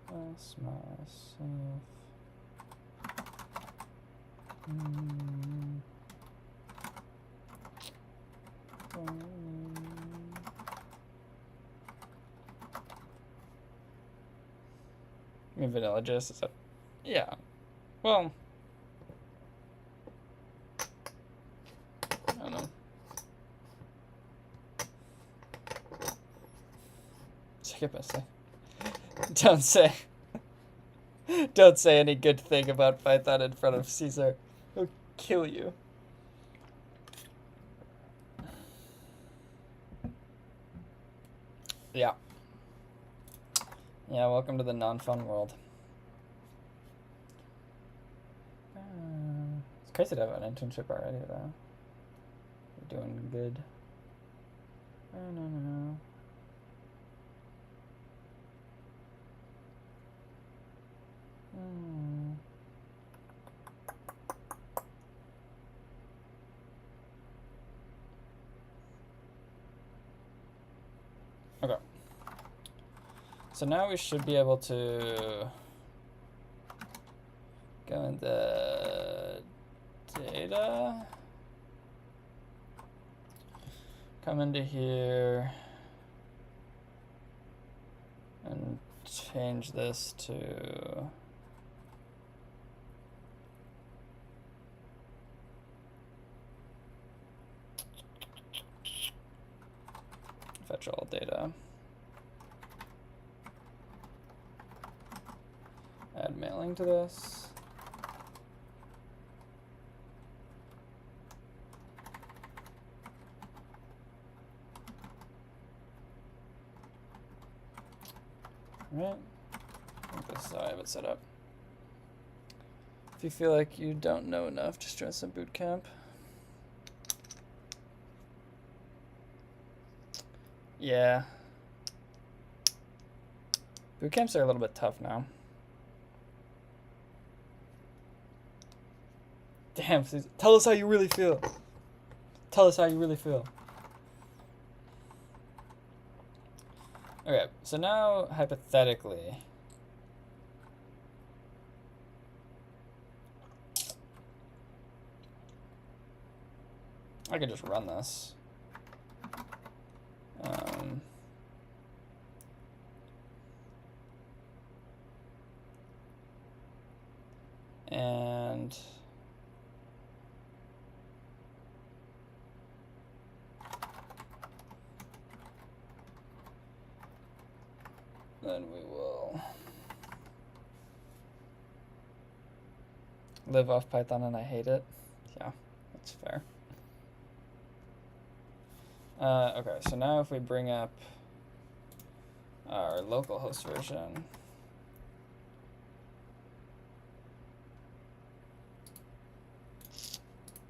ask myself. I mean, vanilla JS is that? Yeah. Well, I don't know. Don't say. Don't say any good thing about Python in front of Caesar. He'll kill you. Yeah. Yeah, welcome to the non-fun world. It's crazy to have an internship already, though. You're doing good. No. Okay. So now we should be able to go in the data, come into here, and change this to fetch all data. Add mailing to this. Alright. I think this is how I have it set up. If you feel like you don't know enough, just join some boot camp. Yeah. Boot camps are a little bit tough now. Damn, Susan. Tell us how you really feel. Tell us how you really feel. Okay, so now, hypothetically, I could just run this. And then we will live off Python and I hate it. Yeah, that's fair. Okay, so now if we bring up our localhost version,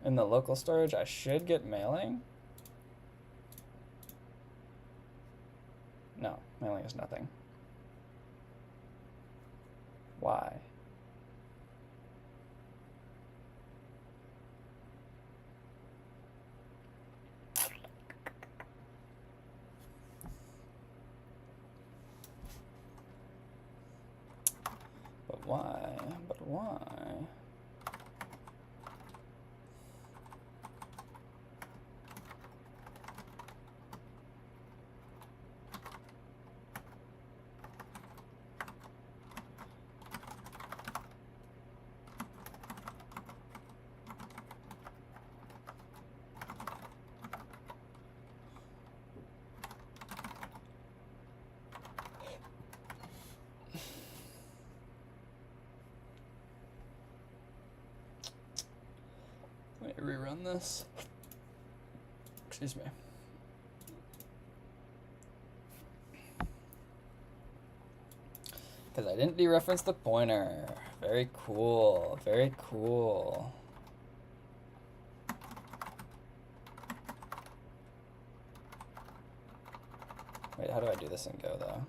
in the local storage, I should get mailing. No, mailing is nothing. Why? But why? But why? Let me rerun this. Excuse me. Because I didn't dereference the pointer. Very cool. Very cool. Wait, how do I do this in Go, though?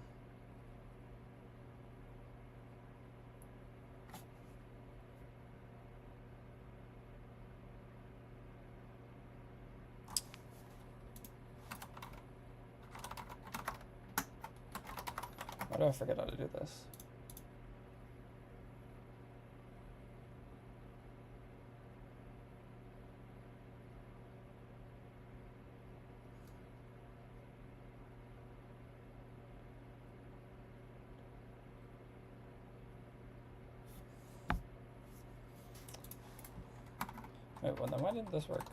Why do I forget how to do this? Wait, well, then why didn't this work?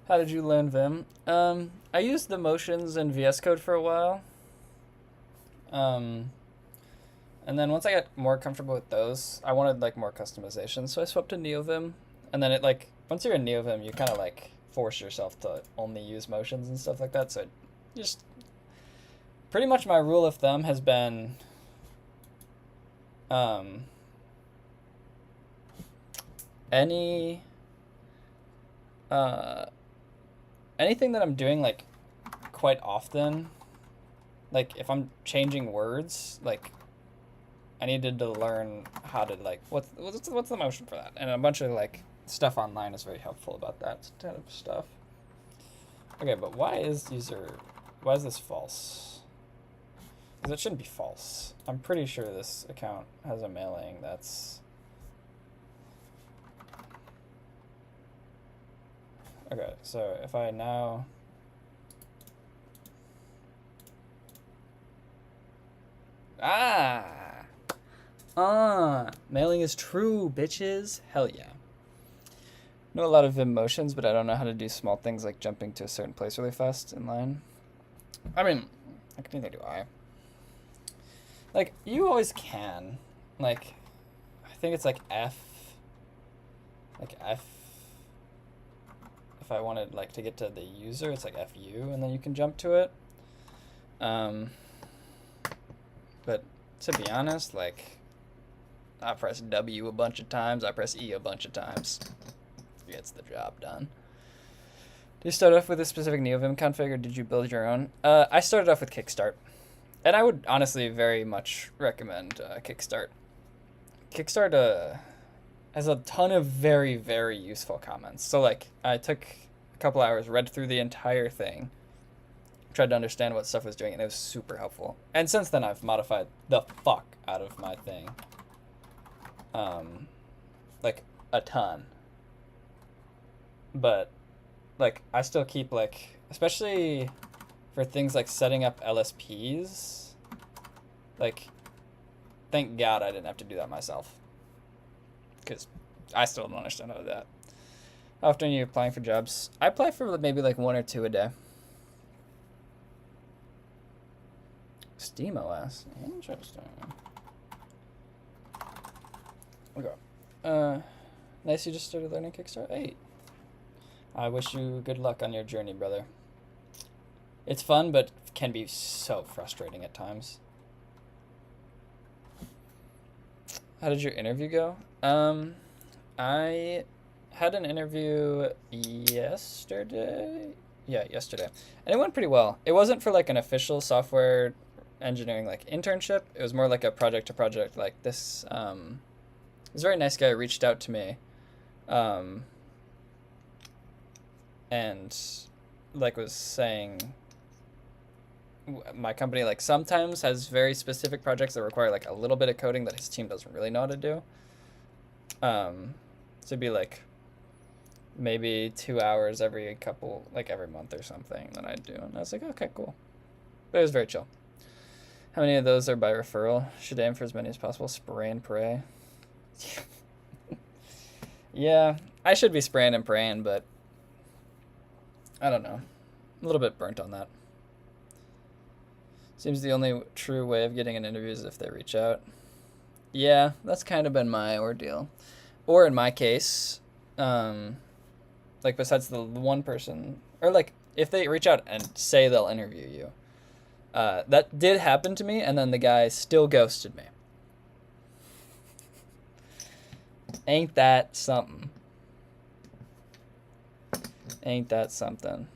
How did you learn Vim? I used the motions in VS Code for a while. And then once I got more comfortable with those, I wanted like more customization, so I swapped to NeoVim. And then it like, once you're in NeoVim, you kind of like force yourself to only use motions and stuff like that. So it just, pretty much my rule of thumb has been, anything that I'm doing like quite often, like if I'm changing words, like I needed to learn how to like what's the motion for that, and a bunch of like stuff online is very helpful about that kind of stuff. Okay, but why is this false? Because it shouldn't be false. I'm pretty sure this account has a mailing that's okay. So if I now mailing is true, bitches. Hell yeah. Know a lot of Vim motions, but I don't know how to do small things like jumping to a certain place really fast in line. I mean, neither do I. Like, you always can. Like, I think it's like F. Like F. If I wanted like to get to the user, it's like FU, and then you can jump to it. But to be honest, like, I press W a bunch of times, I press E a bunch of times. Gets the job done. Did you start off with a specific NeoVim config, or did you build your own? I started off with Kickstart. And I would honestly very much recommend Kickstart. Kickstart has a ton of very, very useful comments. So, like, I took a couple hours, read through the entire thing, tried to understand what stuff was doing, and it was super helpful. And since then, I've modified the fuck out of my thing. Like, a ton. But, like, I still keep, like, especially for things like setting up LSPs, like, thank God I didn't have to do that myself. Because I still don't understand how to do that. How often are you applying for jobs? I apply for maybe like 1 or 2 a day. SteamOS. Interesting. Okay. Nice you just started learning Kickstart. Hey. I wish you good luck on your journey, brother. It's fun, but can be so frustrating at times. How did your interview go? I had an interview yesterday. Yeah, yesterday. And it went pretty well. It wasn't for like an official software engineering like internship. It was more like a project to project like this. This very nice guy reached out to me, um, and like was saying my company like sometimes has very specific projects that require like a little bit of coding that his team doesn't really know how to do. So it'd be like maybe 2 hours every month or something that I'd do. And I was like, okay, cool. But it was very chill. How many of those are by referral? Should aim for as many as possible. Spray and pray. Yeah, I should be spraying and praying, but I don't know. A little bit burnt on that. Seems the only true way of getting an interview is if they reach out. Yeah, that's kind of been my ordeal. Or in my case, like besides the one person, or like if they reach out and say they'll interview you, that did happen to me, and then the guy still ghosted me. Ain't that something? Ain't that something?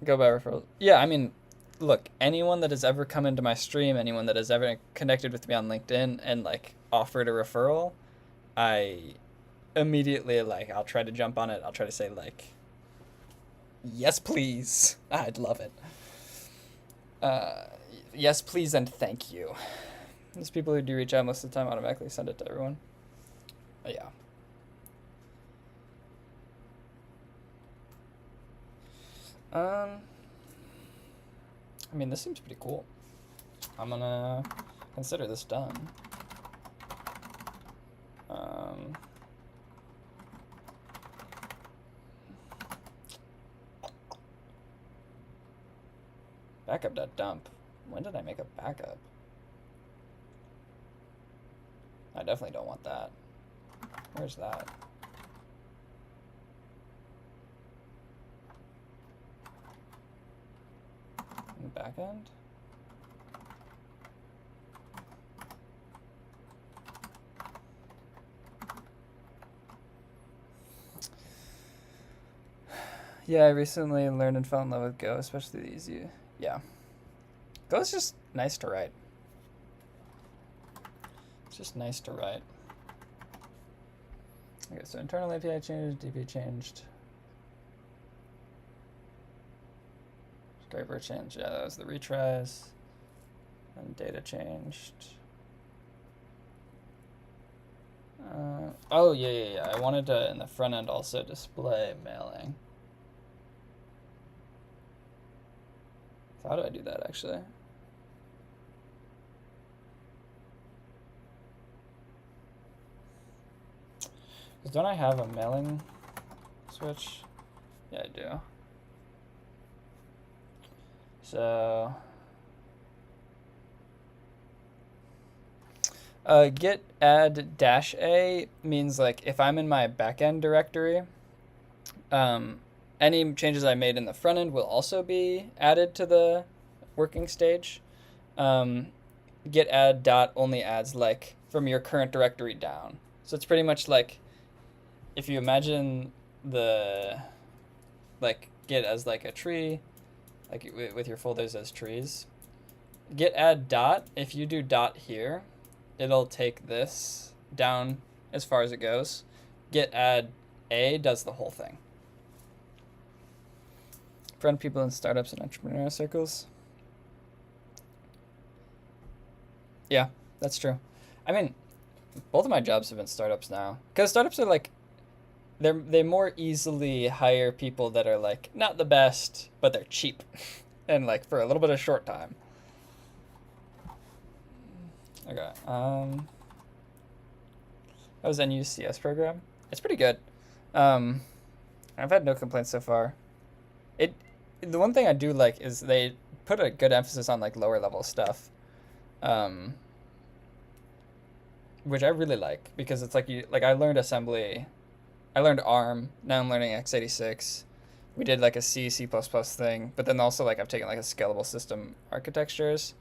Go by referrals. Yeah, I mean, look, anyone that has ever come into my stream, anyone that has ever connected with me on LinkedIn and like offered a referral, I immediately like I'll try to jump on it. I'll try to say like, yes, please. I'd love it. Yes, please, and thank you. Those people who do reach out most of the time automatically send it to everyone. Yeah. I mean, this seems pretty cool. I'm gonna consider this done. Backup.dump. When did I make a backup? I definitely don't want that. Where's that? In the back end? Yeah, I recently learned and fell in love with Go, especially the easy. Yeah. Go is just nice to write. It's just nice to write. Okay, so internal API changed, DB changed. Scraper changed, yeah, that was the retries. And data changed. Oh, yeah. I wanted to, in the front end, also display mailing. So how do I do that, actually? Don't I have a mailing switch? Yeah, I do. So git add -a means like if I'm in my backend directory, any changes I made in the front end will also be added to the working stage. Git add dot only adds like from your current directory down. So it's pretty much like if you imagine the like Git as like a tree, like with your folders as trees, git add dot, if you do dot here, it'll take this down as far as it goes. Git add a does the whole thing. Friend people in startups and entrepreneurial circles. Yeah, that's true. I mean, both of my jobs have been startups now, because startups are like they more easily hire people that are like not the best, but they're cheap and like for a little bit of short time. Okay. That was NUCS program. It's pretty good. I've had no complaints so far. The one thing I do like is they put a good emphasis on like lower level stuff. Which I really like, because it's like I learned assembly, I learned ARM, now I'm learning x86. We did like a C++ thing, but then also like I've taken like a scalable system architectures,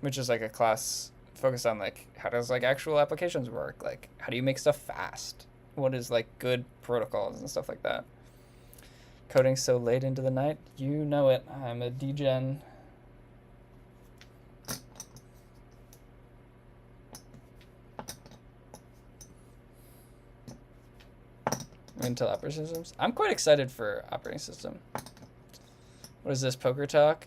which which is like a class focused on like how does like actual applications work, like how do you make stuff fast, what is like good protocols and stuff like that. Coding so late into the night, you know it. I'm a degen. Intel operating systems. I'm quite excited for operating system. What is this, poker talk?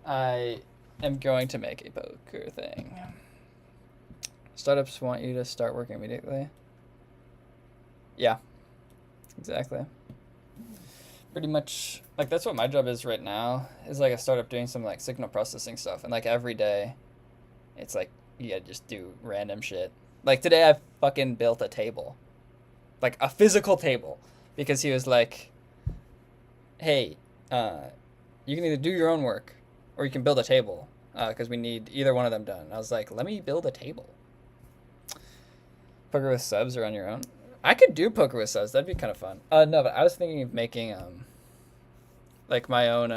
I am going to make a poker thing. Startups want you to start working immediately. Yeah, exactly. Pretty much, like, that's what my job is right now, is like a startup doing some like signal processing stuff. And like every day, it's like, you gotta just do random shit. Like today I fucking built a table. Like a physical table. Because he was like, hey, you can either do your own work or you can build a table. Because we need either one of them done. I was like, let me build a table. Poker with subs or on your own? I could do poker with subs. That'd be kind of fun. No, but I was thinking of making like my own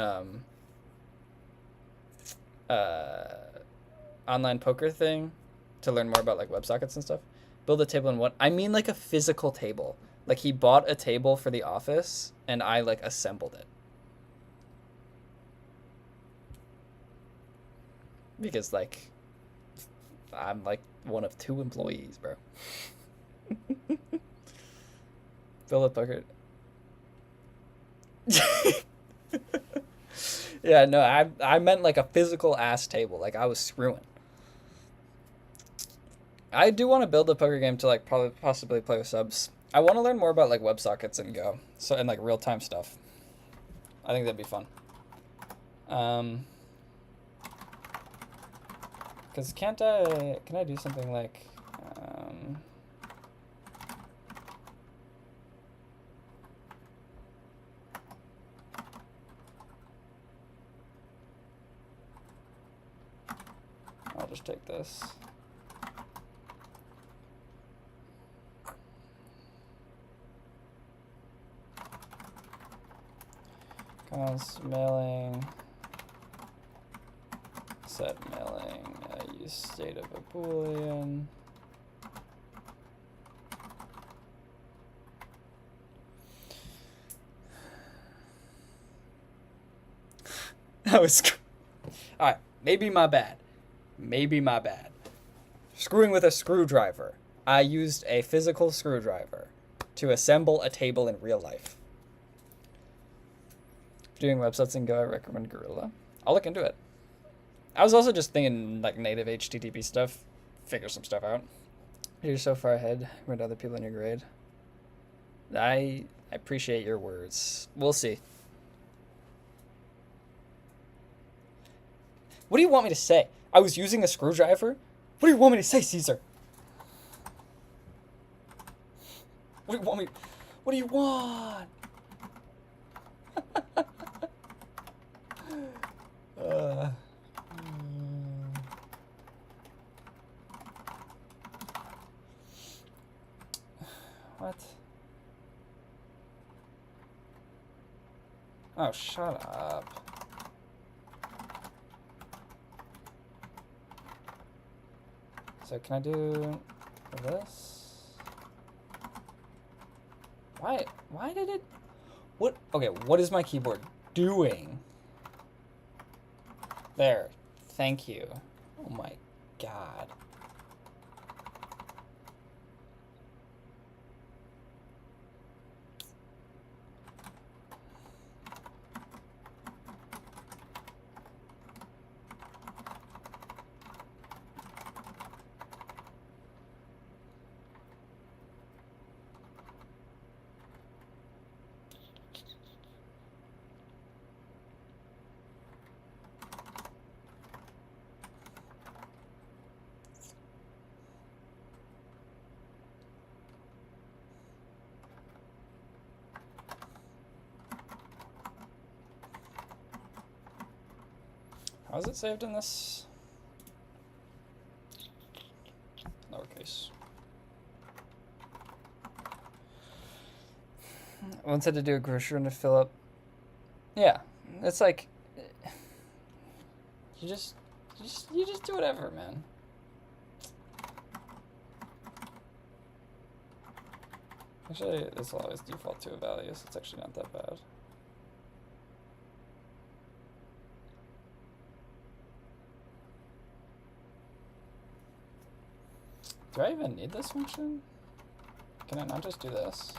online poker thing to learn more about like WebSockets and stuff. Build a table in what? I mean like a physical table. Like he bought a table for the office and I like assembled it. Because like I'm like one of 2 employees, bro. Build a poker. Yeah, no, I meant like a physical ass table. Like I was screwing. I do want to build a poker game to like probably possibly play with subs. I want to learn more about like WebSockets and Go, so and like real time stuff. I think that'd be fun. Cause can I do something like I'll just take this. Cons mailing, set mailing, use state of a boolean. That was all right. Maybe my bad. Maybe my bad. Screwing with a screwdriver. I used a physical screwdriver to assemble a table in real life. Doing websites in Go, I recommend Gorilla. I'll look into it. I was also just thinking like native HTTP stuff. Figure some stuff out. You're so far ahead compared to other people in your grade. I appreciate your words. We'll see. What do you want me to say? I was using a screwdriver? What do you want me to say, Caesar? What do you want me... What do you want? What? Oh, shut up. So can I do this? Why did it... What? Okay, what is my keyboard doing? There. Thank you. Oh my god. How is it saved in this? Lowercase. I once had to do a grocery run to fill up. Yeah, It's like you just do whatever, man. Actually, this will always default to a value, so it's actually not that bad. Do I even need this function? Can I not just do this?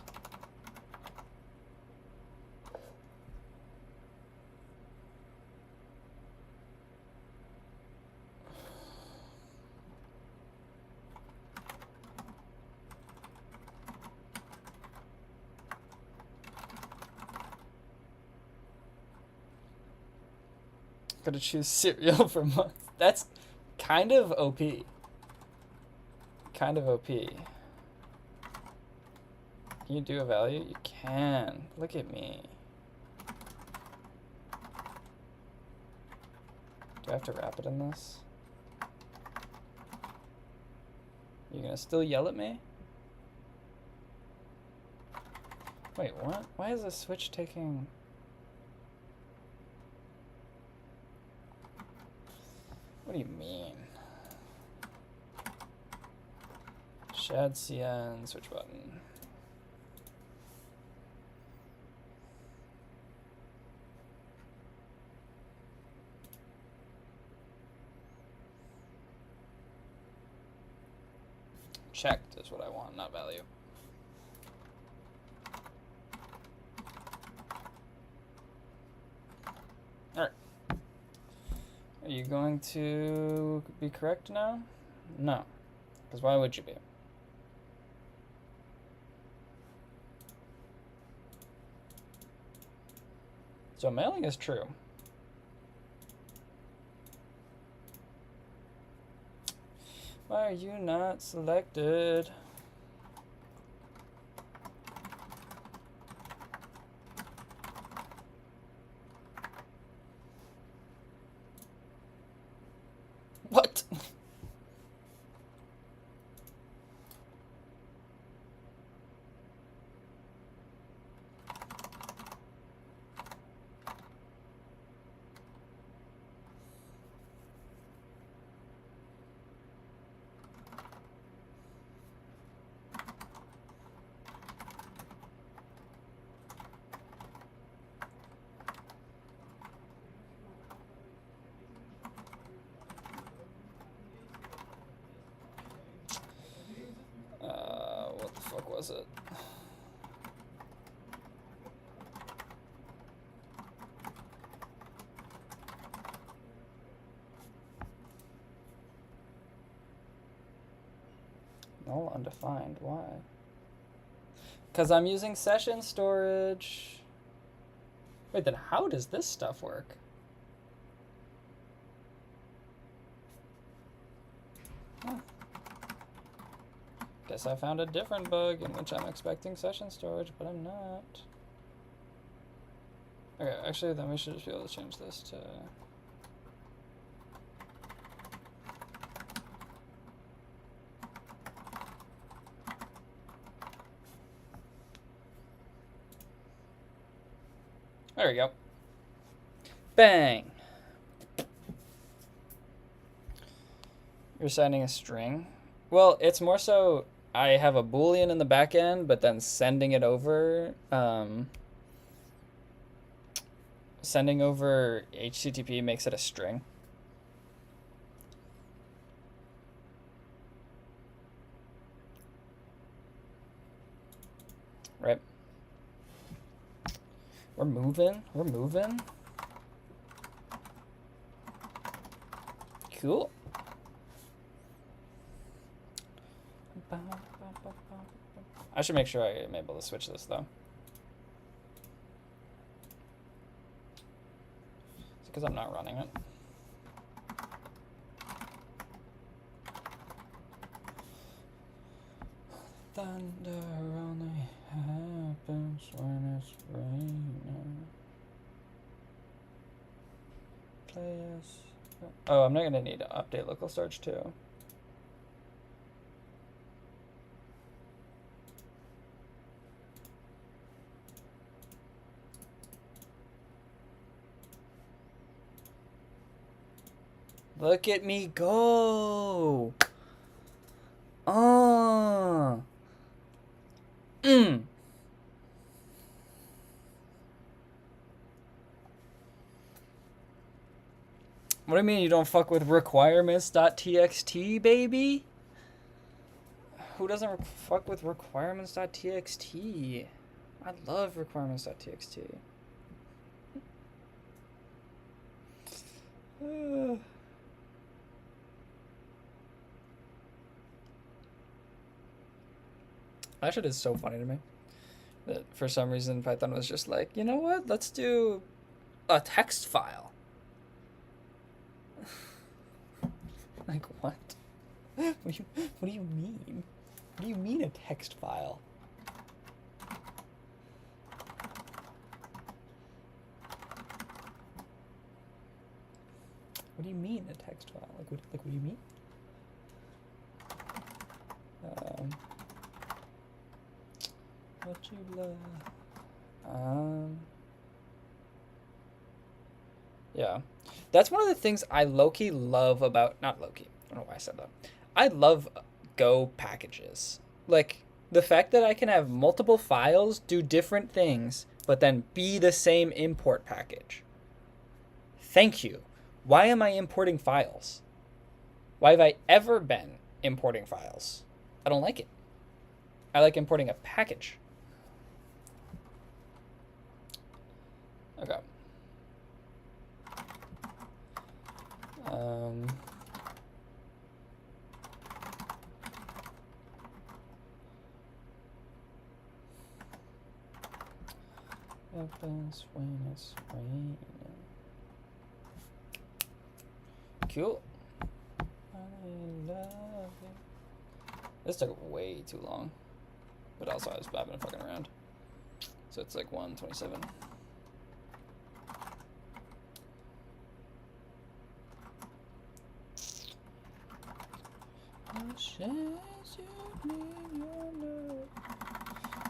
Gotta choose cereal for months. That's kind of OP. Kind of OP. Can you do a value? You can. Look at me. Do I have to wrap it in this? You're gonna still yell at me? Wait, what? Why is the switch taking... What do you mean? Shad CN, switch button. Checked is what I want, not value. Alright. Are you going to be correct now? No. Because why would you be? So mailing is true. Why are you not selected? What? What the fuck was it? Null undefined, why? Because I'm using session storage. Wait, then how does this stuff work? Huh. Guess I found a different bug in which I'm expecting session storage, but I'm not. Okay, actually, then we should just be able to change this to... There we go. Bang! You're sending a string? Well, it's more so I have a Boolean in the back end, but then sending it over, sending over HTTP makes it a string. Right? We're moving. We're moving. Cool. I should make sure I am able to switch this though. It's because I'm not running it. Thunder only happens when it's raining. Players. Oh, I'm not gonna need to update local storage too. Look at me go. Oh. Mm. What do you mean you don't fuck with requirements.txt, baby? Who doesn't fuck with requirements.txt? I love requirements.txt. That shit is so funny to me. That for some reason Python was just like, you know what? Let's do a text file. Like what? What do you mean? What do you mean a text file? What do you mean a text file? Like what do you mean? What you love? Yeah. That's one of the things I low-key love about, not low-key, I don't know why I said that. I love Go packages. Like, the fact that I can have multiple files do different things, but then be the same import package. Thank you. Why am I importing files? Why have I ever been importing files? I don't like it. I like importing a package. Okay. Happens when it's raining. Cool. I love you. This took way too long, but also I've been fucking around. So it's like 1:27.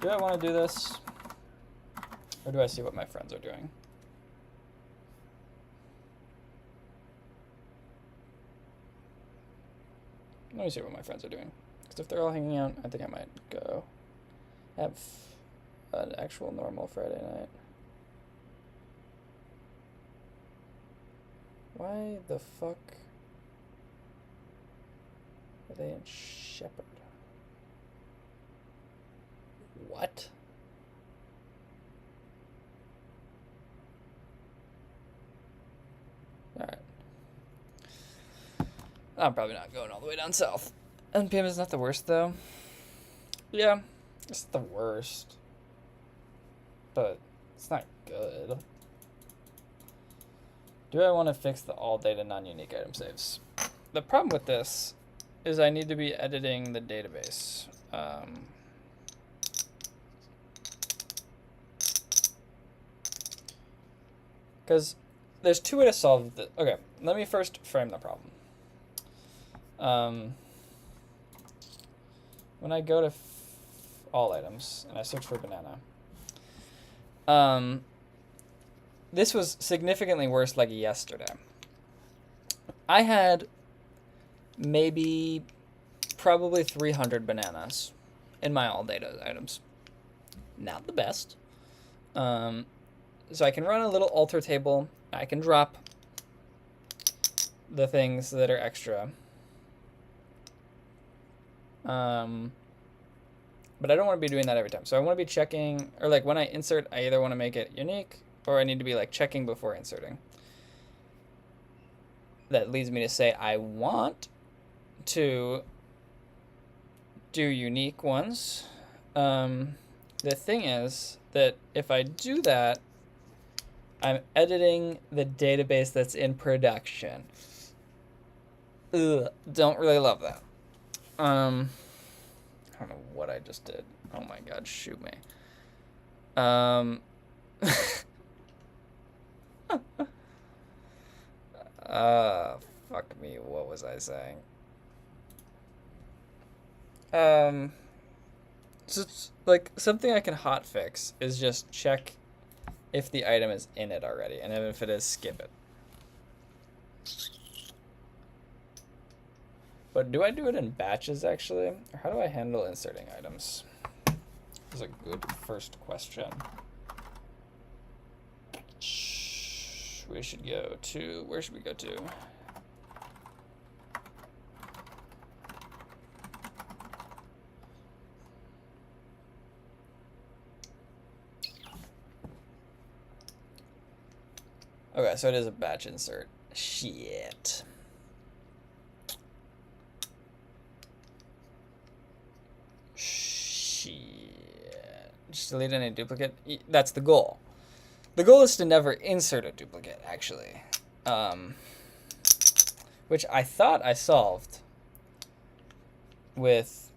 Do I want to do this? Or do I see what my friends are doing? Let me see what my friends are doing. Because if they're all hanging out, I think I might go have an actual normal Friday night. Why the fuck are they in Shepherd? What? Alright. I'm probably not going all the way down south. NPM is not the worst, though. Yeah, it's the worst. But it's not good. Do I want to fix the all data non-unique item saves? The problem with this is I need to be editing the database. Because there's two ways to solve this. Okay, let me first frame the problem. When I go to all items and I search for banana, this was significantly worse like yesterday. I had probably 300 bananas in my all data items. Not the best. So I can run a little alter table. I can drop the things that are extra. But I don't want to be doing that every time. So I want to be checking, or like when I insert, I either want to make it unique or I need to be like checking before inserting. That leads me to say I want to do unique ones. The thing is that if I do that, I'm editing the database that's in production. Ugh, don't really love that. I don't know what I just did. Oh my god, shoot me. Fuck me, what was I saying? So it's like something I can hotfix is just check if the item is in it already, and if it is, skip it. But do I do it in batches, actually? Or how do I handle inserting items? That's a good first question. We should go to, where should we go to? Okay, so it is a batch insert. Shit. Just delete any duplicate. That's the goal. The goal is to never insert a duplicate, actually. Which I thought I solved with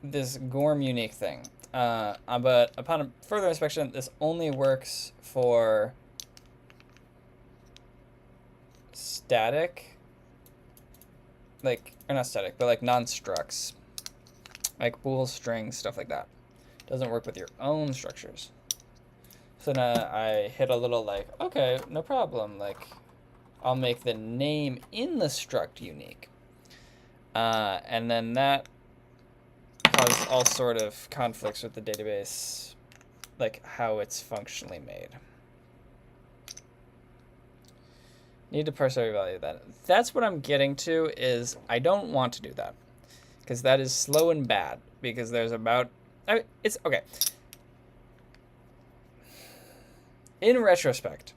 this Gorm unique thing. But upon further inspection, this only works for static, like, or not static, but like non-structs, like bool strings, stuff like that. Doesn't work with your own structures. So now I hit a little like, okay, no problem. Like, I'll make the name in the struct unique. And then that caused all sort of conflicts with the database, like how it's functionally made. Need to parse every value of that. That's what I'm getting to, is I don't want to do that, because that is slow and bad, because there's about, it's okay. In retrospect,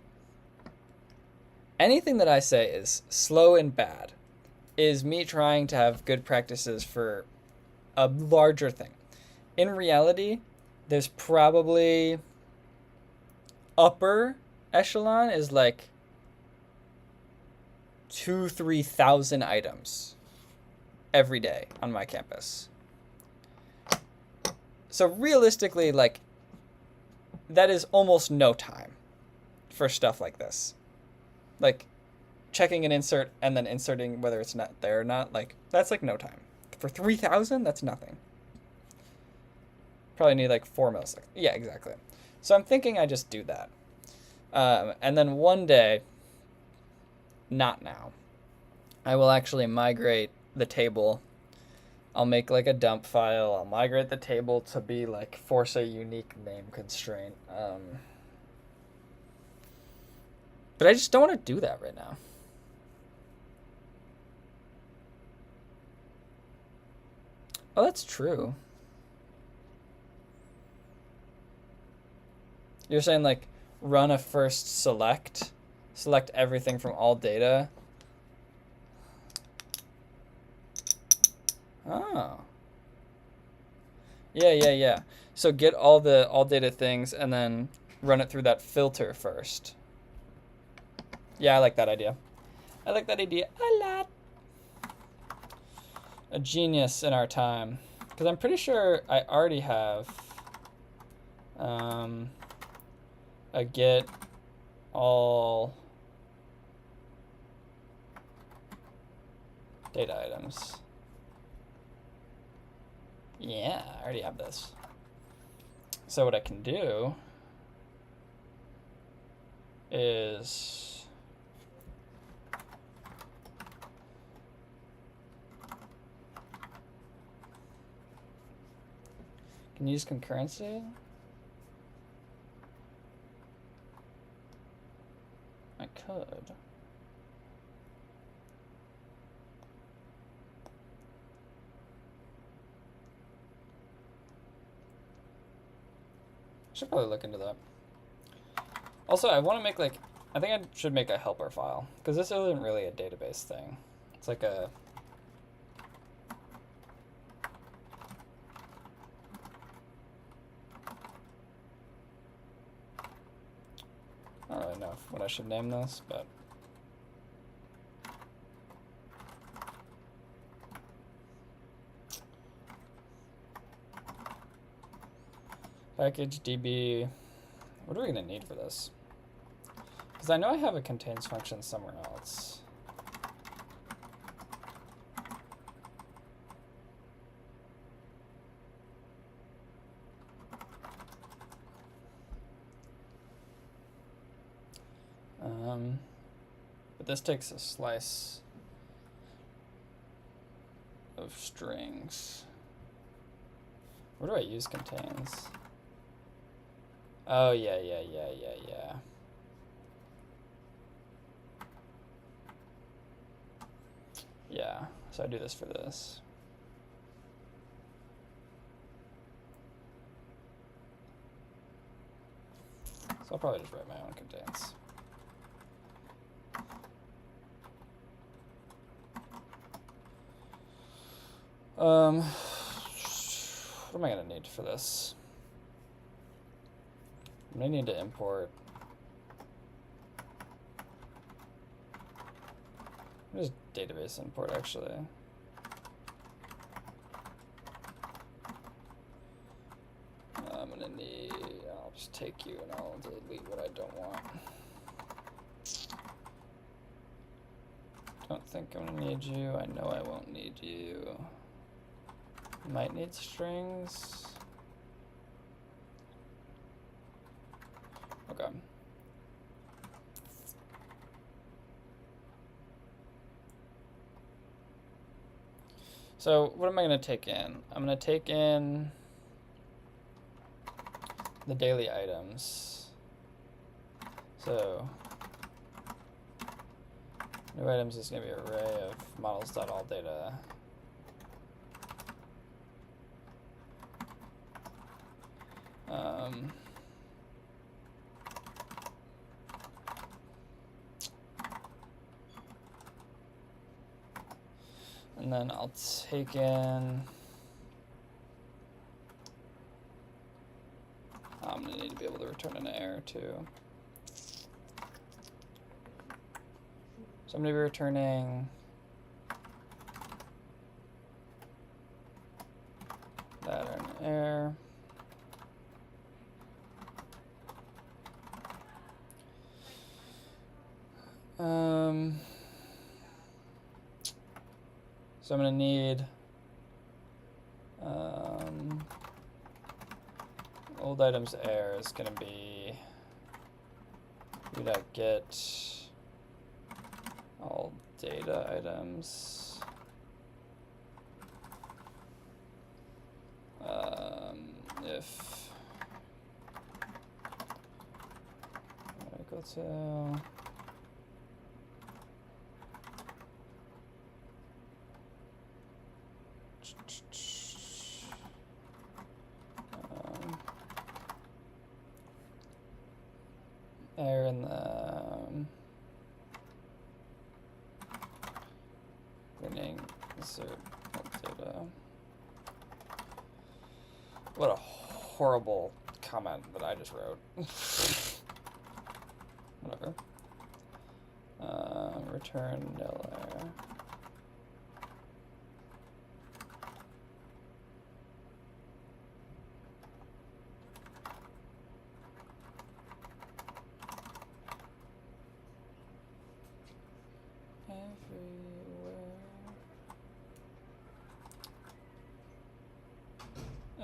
anything that I say is slow and bad is me trying to have good practices for a larger thing. In reality, there's probably upper echelon is like 2,000-3,000 items every day on my campus. So realistically, like, that is almost no time for stuff like this. Like, checking an insert and then inserting whether it's not there or not, like, that's like no time. For 3,000, that's nothing. Probably need like 4 milliseconds. Yeah, exactly. So I'm thinking I just do that. And then one day, not now, I will actually migrate the table. I'll make like a dump file. I'll migrate the table to be like force a unique name constraint. But I just don't want to do that right now. Oh, that's true. You're saying like run a first select everything from all data. Oh. Yeah. So get all data things and then run it through that filter first. Yeah, I like that idea. I like that idea a lot. A genius in our time. Because I'm pretty sure I already have a get all data items. Yeah, I already have this. So what I can do is can use concurrency. I could. Should probably look into that. Also, I want to make like, I think I should make a helper file, because this isn't really a database thing. It's like a I don't really know what I should name this, but package db. What are we going to need for this? Because I know I have a contains function somewhere else. But this takes a slice. of strings. Where do I use contains? Oh, yeah. Yeah, so I do this for this. So I'll probably just write my own contains. What am I gonna need for this? I'm gonna need to import. What is database import actually? I'm gonna need, I'll just take you and I'll delete what I don't want. Don't think I'm gonna need you. I know I won't need you. Might need strings. Okay. So what am I going to take in? I'm going to take in the daily items. So new items is going to be an array of models.alldata. And then I'll take in, I'm going to need to be able to return an error too. So I'm going to be returning that or an error. So I'm going to need old items error is going to be get all data items. If equal to error in the winning insert data. What a horrible comment that I just wrote. Whatever. Return nil error.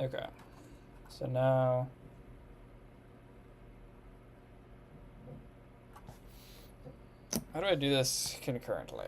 Okay, so now how do I do this concurrently?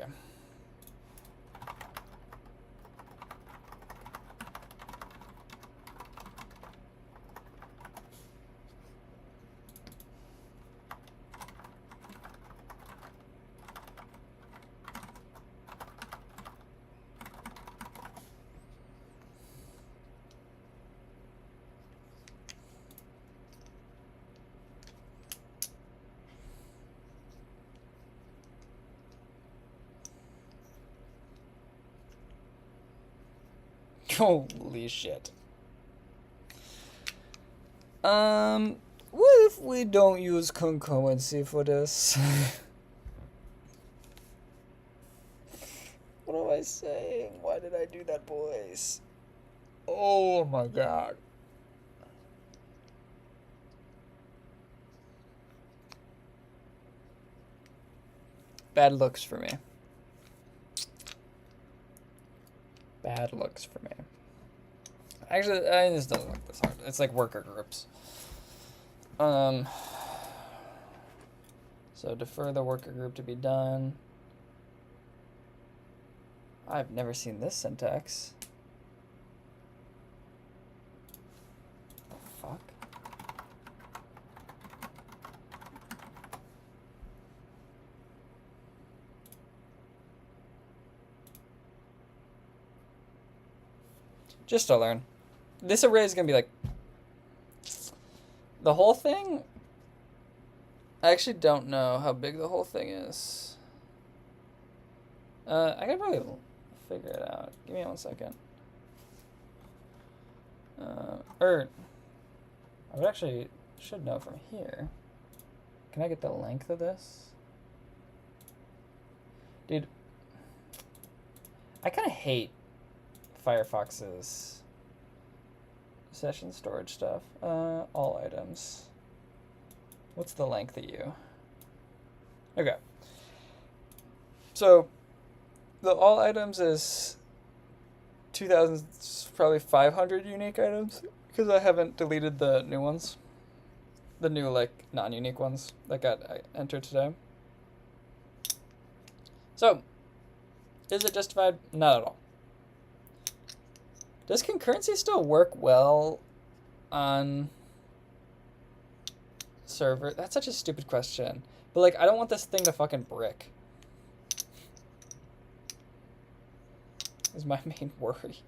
Holy shit. What if we don't use concurrency for this? What am I saying? Why did I do that, boys? Oh my god. Bad looks for me. Bad looks for me. Actually, this doesn't look this hard. It's like worker groups. So defer the worker group to be done. I've never seen this syntax. The fuck? Just to learn. This array is gonna be like the whole thing. I actually don't know how big the whole thing is. I could probably figure it out. Give me 1 second. I would actually should know from here. Can I get the length of this? Dude, I kind of hate Firefox's session storage stuff. All items. What's the length of you? Okay. So the all items is 2,000, probably 500 unique items, because I haven't deleted the new ones. The new, like, non-unique ones that got entered today. So, is it justified? Not at all. Does concurrency still work well on server? That's such a stupid question. But, like, I don't want this thing to fucking brick. Is my main worry.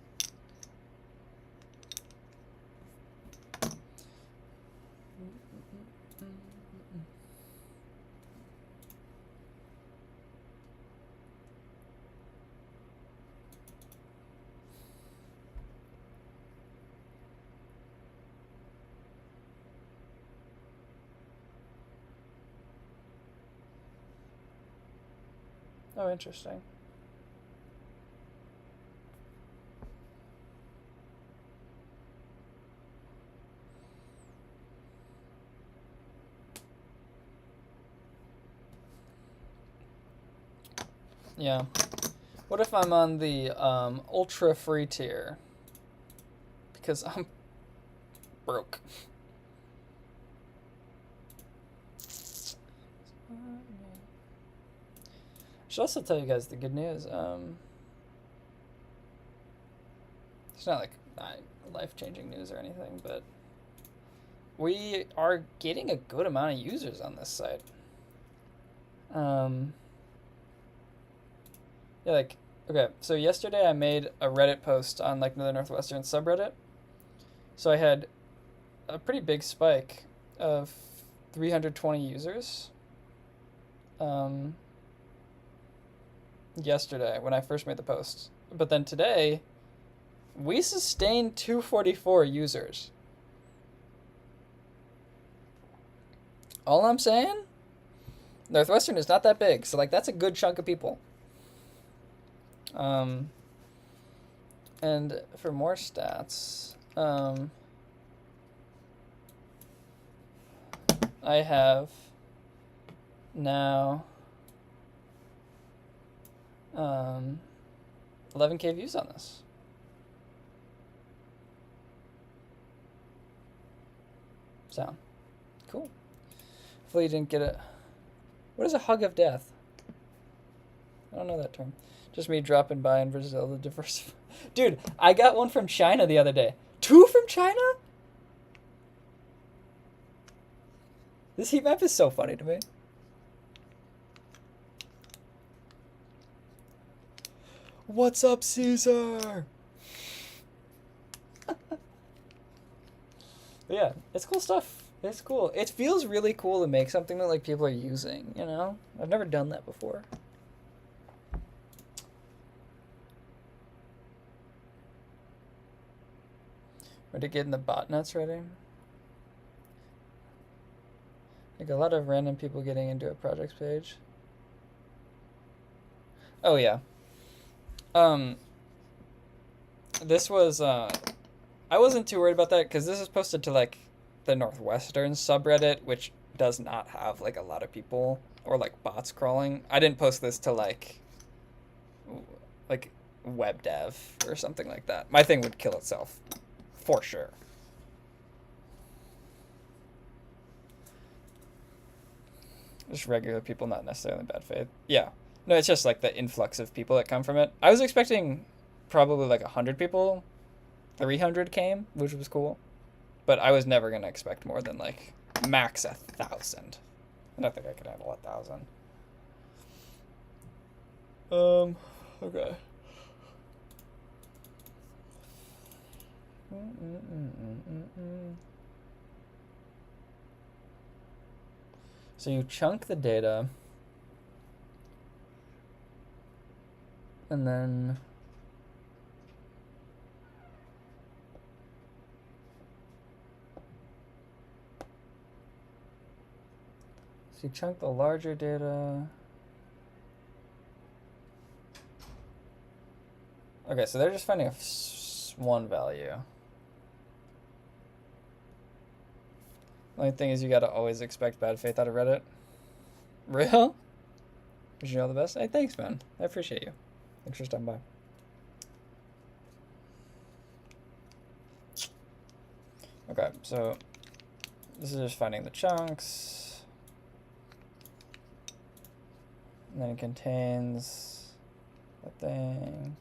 Oh, interesting. Yeah. What if I'm on the ultra free tier? Because I'm broke. I should also tell you guys the good news. It's not like life-changing news or anything, but we are getting a good amount of users on this site. Yeah, like, okay, so yesterday I made a Reddit post on, like, the Northwestern subreddit. So I had a pretty big spike of 320 users yesterday when I first made the post. But then today, we sustained 244 users. All I'm saying, Northwestern is not that big, so, like, that's a good chunk of people. And for more stats, I have now 11K views on this. So, cool. Hopefully you didn't get it. What is a hug of death? I don't know that term. Just me dropping by in Brazil to diversify. Dude, I got one from China the other day. 2 from China? This heat map is so funny to me. What's up, Caesar? Yeah, it's cool stuff. It's cool. It feels really cool to make something that, like, people are using, you know? I've never done that before. Ready to get in the botnets ready? Like a lot of random people getting into a projects page. Oh yeah. This was I wasn't too worried about that because this is posted to, like, the Northwestern subreddit, which does not have, like, a lot of people or, like, bots crawling. I didn't post this to like web dev or something like that. My thing would kill itself. For sure. Just regular people, not necessarily in bad faith. Yeah. No, it's just like the influx of people that come from it. I was expecting probably like 100 people. 300 came, which was cool. But I was never going to expect more than like max 1,000. I don't think I could handle 1,000. Okay. So you chunk the data, and then so you chunk the larger data. Okay, so they're just finding one value. The only thing is you gotta always expect bad faith out of Reddit. Real? Wish you all the best. Hey, thanks, man. I appreciate you. Thanks for stopping by. Okay, so this is just finding the chunks. And then it contains the thing.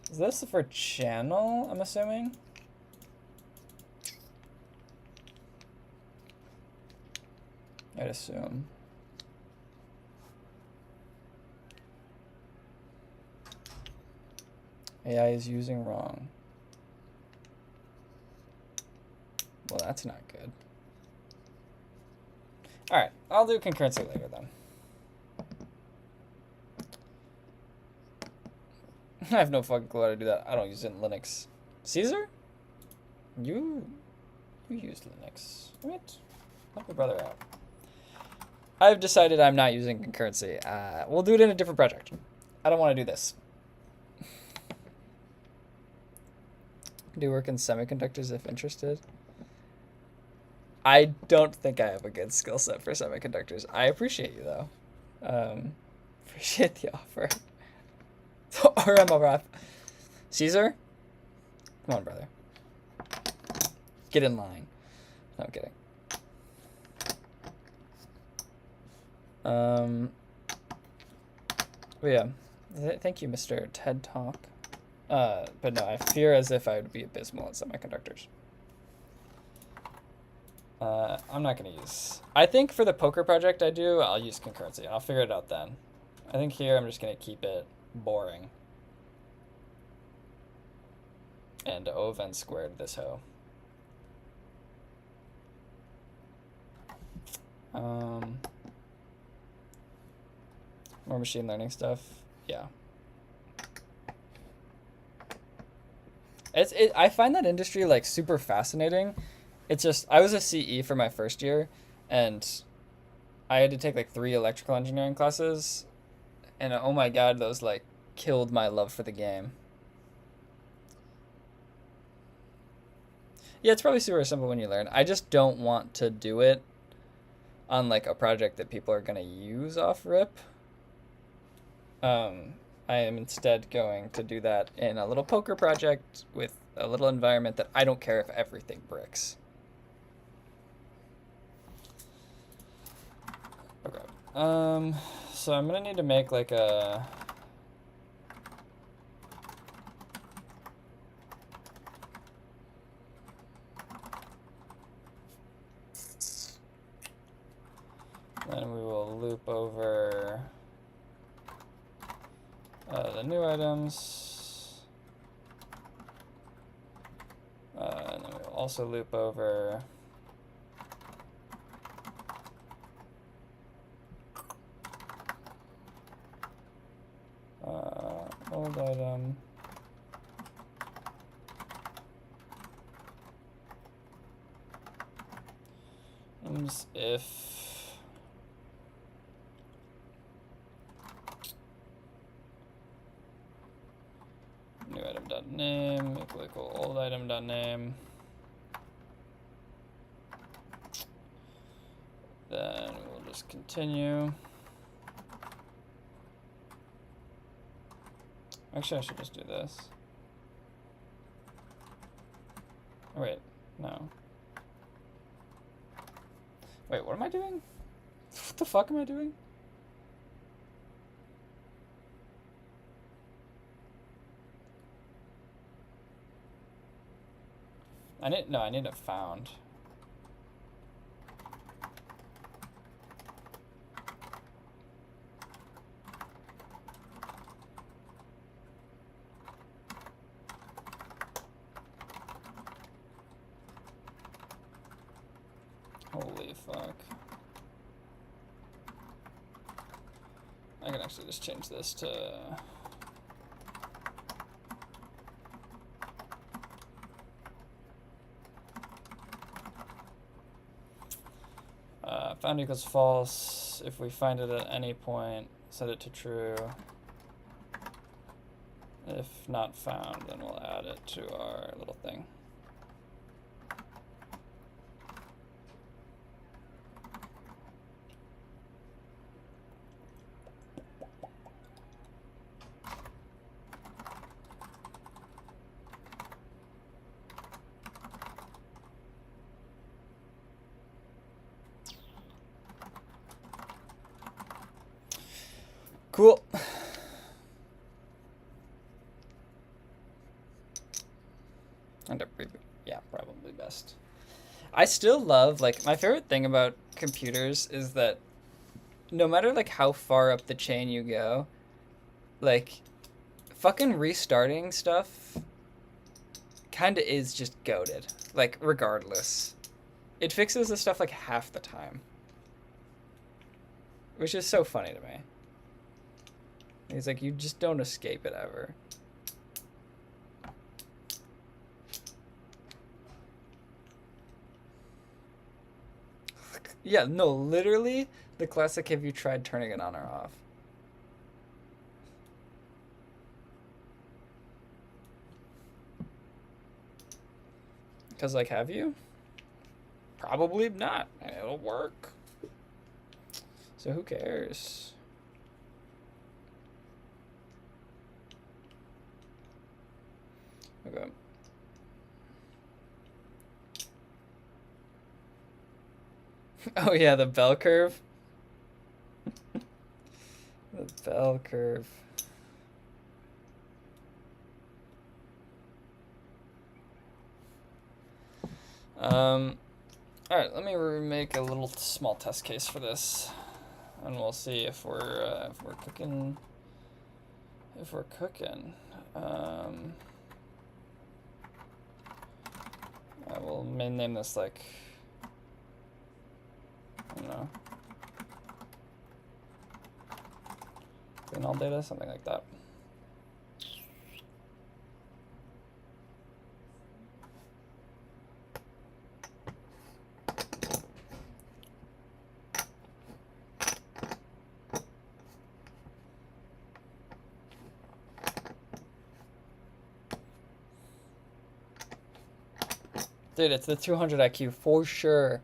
Is this for channel, I'm assuming? I'd assume. AI is using wrong. Well, that's not good. All right, I'll do concurrency later then. I have no fucking clue how to do that. I don't use it in Linux. Caesar? You use Linux. What? Help your brother out. I've decided I'm not using concurrency. We'll do it in a different project. I don't want to do this. Do work in semiconductors if interested. I don't think I have a good skill set for semiconductors. I appreciate you though. Appreciate the offer. RML rap. Caesar? Come on, brother. Get in line. No, I'm kidding. But yeah. Thank you, Mr. TED Talk. But no, I fear as if I would be abysmal at semiconductors. I'm not going to use... I think for the poker project I'll use concurrency. I'll figure it out then. I think here I'm just going to keep it boring. And O(n) squared this hoe. More machine learning stuff. Yeah. I find that industry like super fascinating. It's just, I was a CE for my first year, and I had to take like 3 electrical engineering classes, and oh my god, those like killed my love for the game. Yeah, it's probably super simple when you learn. I just don't want to do it on like a project that people are going to use off rip. I am instead going to do that in a little poker project with a little environment that I don't care if everything bricks. Okay. So I'm gonna need to make like a... Then we will loop over the new items. And then we will also loop over old item. If new item.name equal old item.name, then we'll just continue. Actually, I should just do this. Oh, wait, no. Wait, what am I doing? the fuck am I doing? I need a found. Holy fuck. I can actually just change this to... found equals false. If we find it at any point, set it to true. If not found, then we'll add it to our little thing. Cool. Yeah, probably best. I still love, like, my favorite thing about computers is that no matter, like, how far up the chain you go, like, fucking restarting stuff kind of is just goated. Like, regardless. It fixes the stuff, like, half the time. Which is so funny to me. It's like, you just don't escape it ever. Yeah, no, literally, the classic have you tried turning it on or off? Because, like, have you? Probably not. It'll work. So who cares? Okay. Oh yeah, the bell curve. The bell curve. All right, let me make a little small test case for this, and we'll see if we're cooking. If we're cooking. I will name this, like, I don't know, clean all data, something like that. Dude, it's the 200 IQ for sure.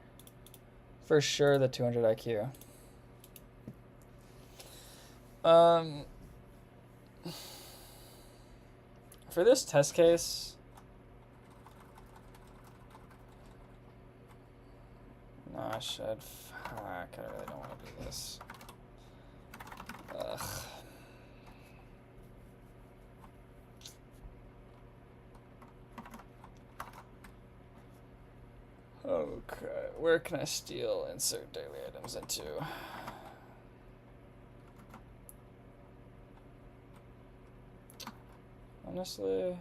For sure, the 200 IQ. For this test case, no, I should. Fuck, I really don't want to do this. Ugh. Okay, where can I steal insert daily items into? Honestly,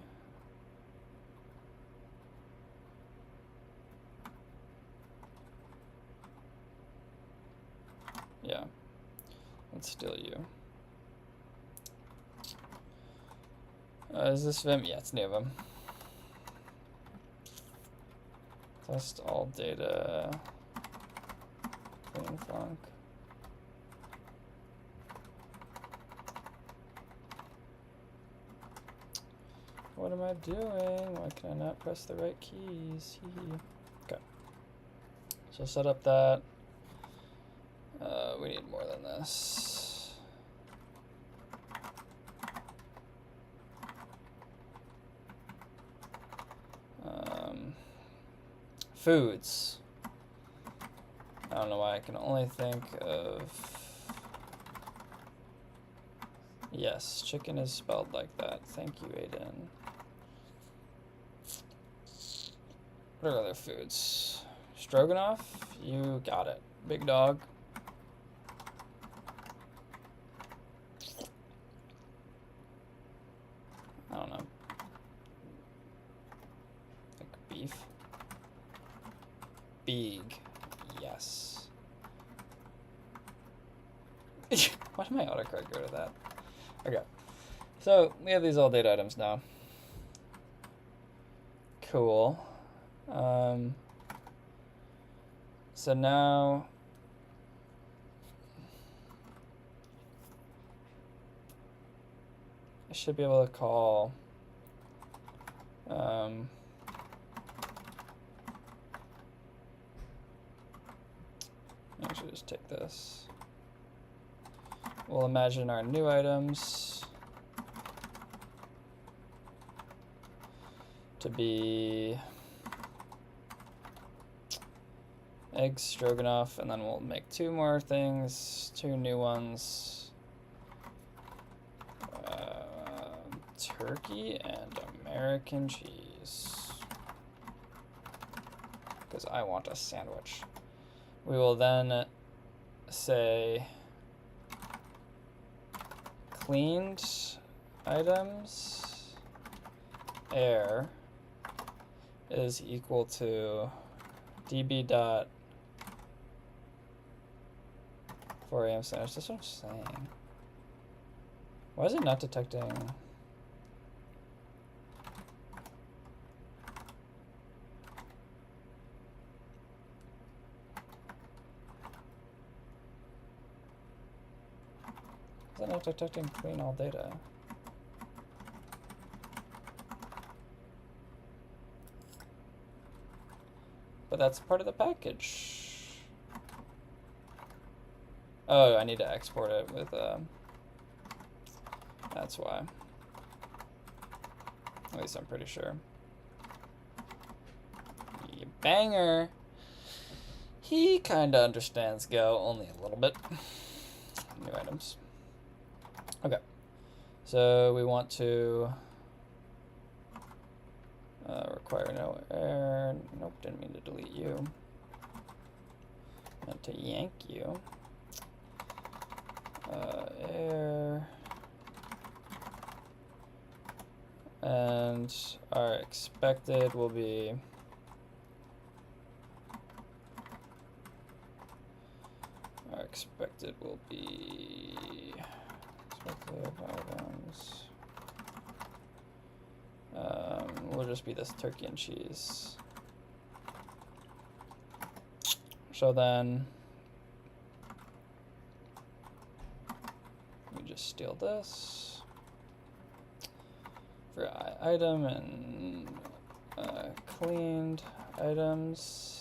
yeah, let's steal you. Is this Vim? Yeah, it's new Vim. Test all data. Clean flunk. What am I doing? Why can I not press the right keys? Okay. So set up that. We need more than this. Foods. I don't know why I can only think of... Yes, chicken is spelled like that. Thank you, Aiden. What are other foods? Stroganoff? You got it. Big dog. I don't know. Like beef? Big. Yes. Why did my autocorrect go to that? Okay. So, we have these all data items now. Cool. So now... I should be able to call... I should just take this. We'll imagine our new items to be egg stroganoff, and then we'll make two more things, two new ones. Turkey and American cheese, because I want a sandwich. We will then say cleaned items air is equal to db dot 4 a.m. sandwich. That's what I'm saying. Why is it not detecting? Is it not detecting clean all data? But that's part of the package. Oh, I need to export it with, that's why. At least I'm pretty sure. You banger! He kinda understands Go, only a little bit. New items. Okay. So we want to require no air. Nope, didn't mean to delete you. Meant to yank you. Air. And our expected will be expected items. Will just be this turkey and cheese. So then we just steal this for item and cleaned items.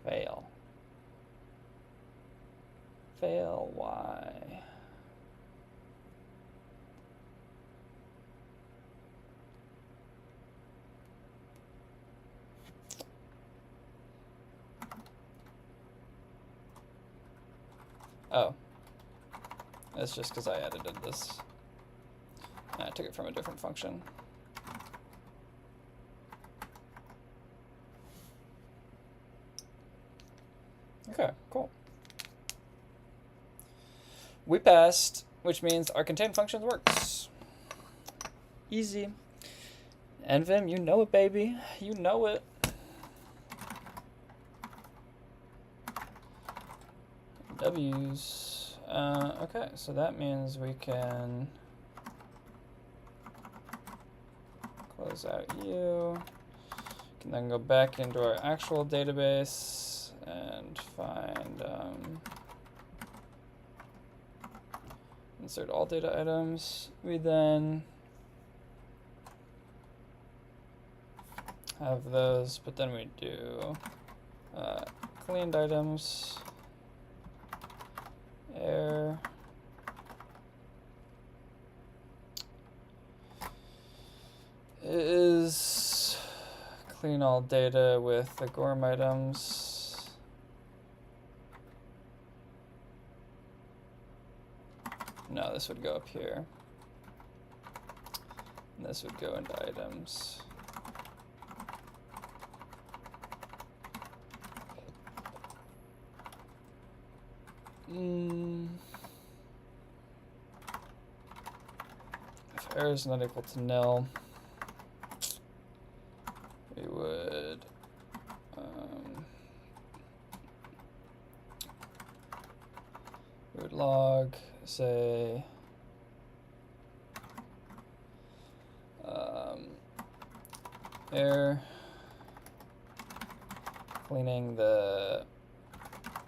Fail. Fail, why? Oh. That's just because I edited this. I took it from a different function. Okay, cool. We passed, which means our contain functions works. Easy. NVim, you know it, baby. You know it. W's. Okay, so that means we can close out you. Can then go back into our actual database and find insert all data items. We then have those, but then we do cleaned items, air, is clean all data with the gorm items. No, this would go up here. And this would go into items. If error is not equal to nil, we would log, say, error cleaning the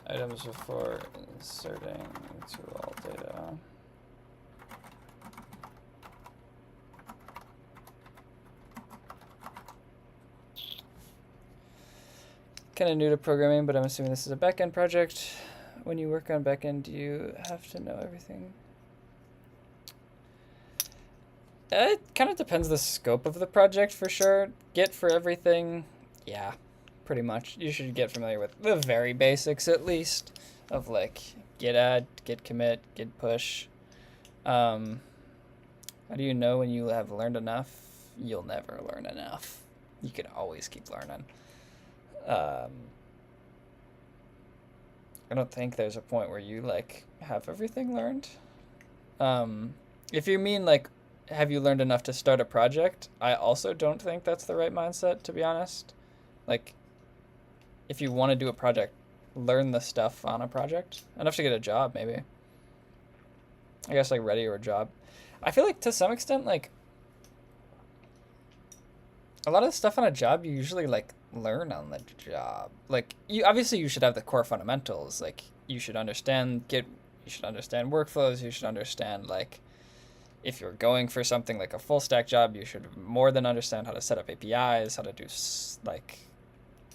items before inserting into all data. Kind of new to programming, but I'm assuming this is a backend project. When you work on backend, do you have to know everything? It kind of depends the scope of the project for sure. Git for everything, yeah, pretty much. You should get familiar with the very basics at least of like git add, git commit, git push. How do you know when you have learned enough? You'll never learn enough. You can always keep learning. I don't think there's a point where you like have everything learned. If you mean like, have you learned enough to start a project? I also don't think that's the right mindset, to be honest. Like, if you want to do a project, learn the stuff on a project. Enough to get a job, maybe. I guess like ready or a job. I feel like to some extent, like, a lot of the stuff on a job you usually like learn on the job. Like, you obviously you should have the core fundamentals. Like, you should understand Git, you should understand workflows, you should understand like, if you're going for something like a full stack job, you should more than understand how to set up APIs, how to do like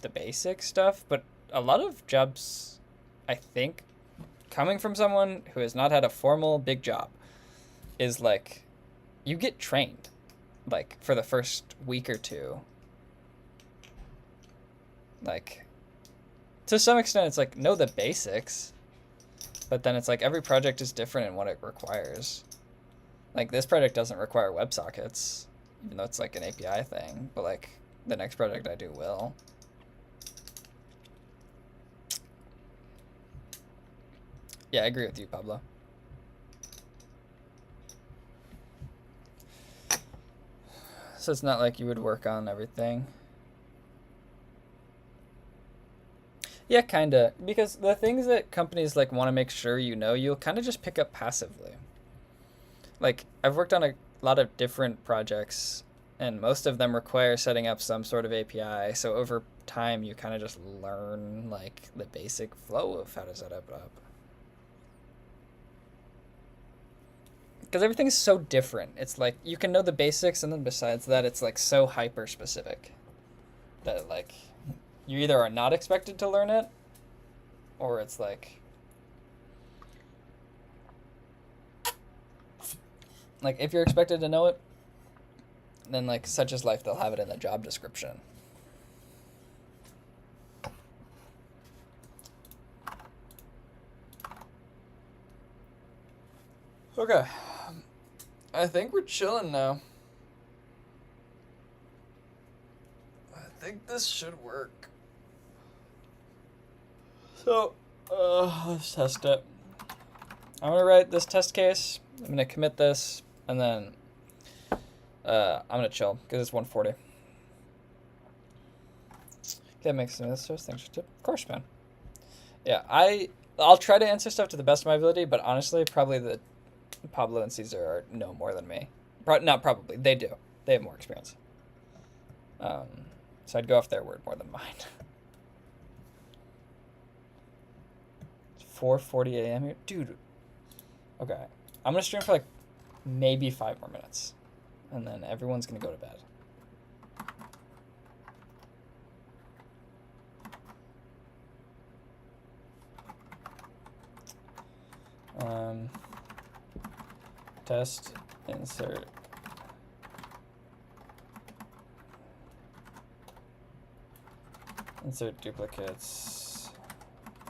the basic stuff. But a lot of jobs, I think, coming from someone who has not had a formal big job, is like, you get trained like for the first week or two. Like, to some extent, it's like, know the basics, but then it's like every project is different in what it requires. Like, this project doesn't require WebSockets, even though it's like an API thing, but like the next project I do will. Yeah, I agree with you, Pablo. So it's not like you would work on everything. Yeah, kinda. Because the things that companies like want to make sure you know, you'll kind of just pick up passively. Like, I've worked on a lot of different projects, and most of them require setting up some sort of API. So over time, you kind of just learn like the basic flow of how to set it up. Because everything's so different. It's like, you can know the basics, and then besides that, it's like so hyper specific that like you either are not expected to learn it, or it's like if you're expected to know it, then like such is life, they'll have it in the job description. Okay, I think we're chilling now. I think this should work. So, let's test it. I'm gonna write this test case, I'm gonna commit this, and then I'm gonna chill, because it's 1:40. Okay, makes sense. Thanks, of course, man. Yeah, I'll try to answer stuff to the best of my ability, but honestly, probably the Pablo and Caesar know more than me. Not probably, they do. They have more experience. So I'd go off their word more than mine. It's 4:40 a.m. here. Dude. Okay. I'm going to stream for like maybe 5 more minutes. And then everyone's going to go to bed. Test insert duplicates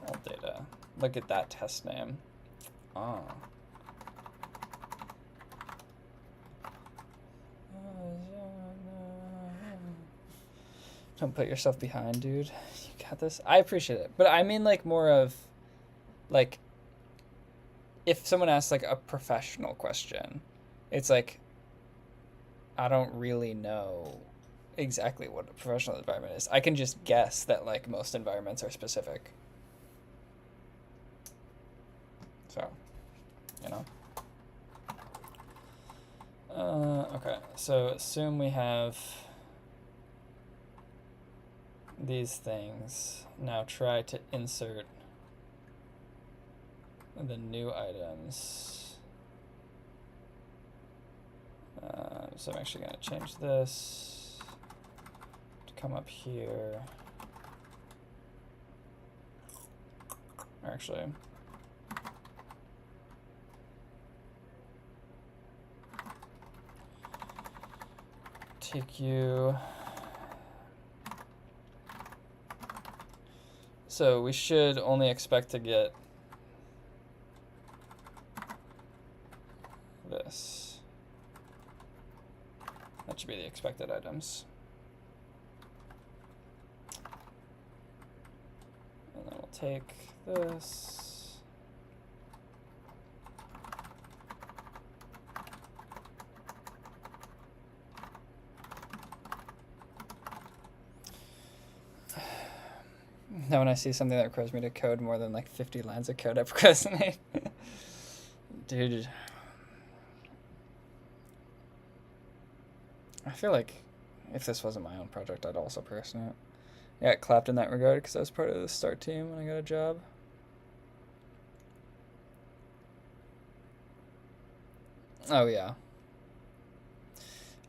all data. Look at that test name. Oh. Don't put yourself behind, dude. You got this. I appreciate it. But I mean like more of like if someone asks like a professional question, it's like I don't really know exactly what a professional environment is. I can just guess that like most environments are specific. So, you know. Okay, so assume we have these things. Now try to insert the new items. So I'm actually going to change this to come up here. Actually, take you. So we should only expect to get this. That should be the expected items. And then we'll take this. Now when I see something that requires me to code more than like 50 lines of code, I procrastinate. Dude. I feel like if this wasn't my own project, I'd also procrastinate. I got clapped in that regard because I was part of the start team when I got a job. Oh, yeah.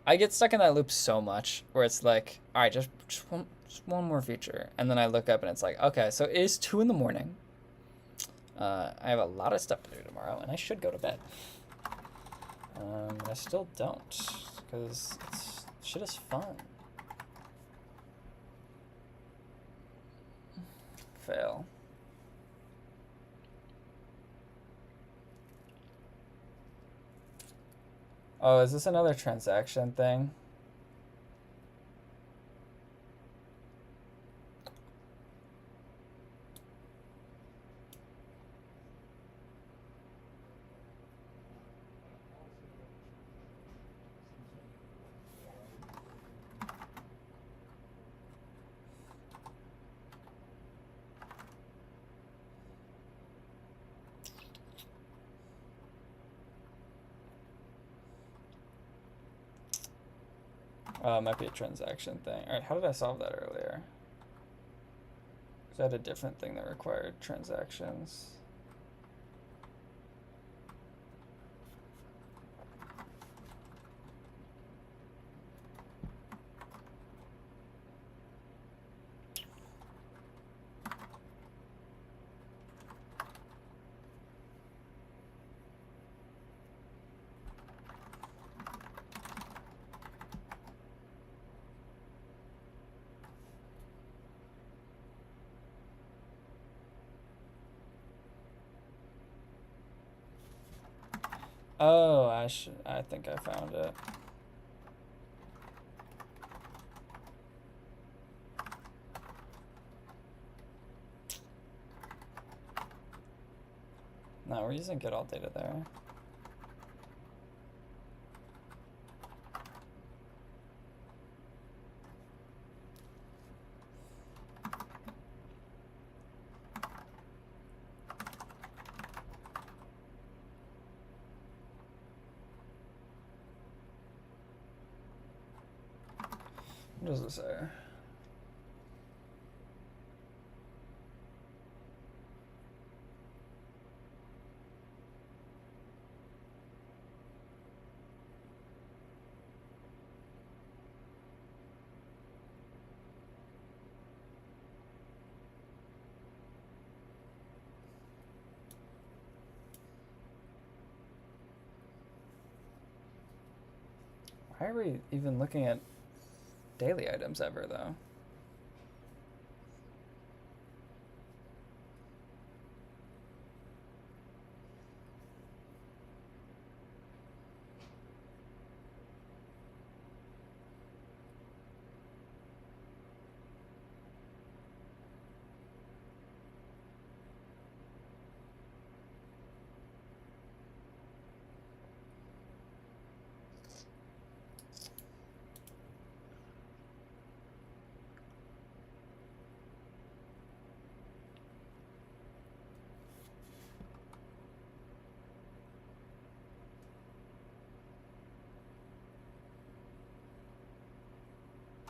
I get stuck in that loop so much where it's like, all right, just one more feature. And then I look up and it's like, okay, so it is 2 in the morning. I have a lot of stuff to do tomorrow and I should go to bed. But I still don't because shit is fun. Fail. Oh, is this another transaction thing? Oh, it might be a transaction thing. All right, how did I solve that earlier? Because I had a different thing that required transactions. Oh, I think I found it. No, we're using get all data there. What does it say? Why are we even looking at daily items ever, though?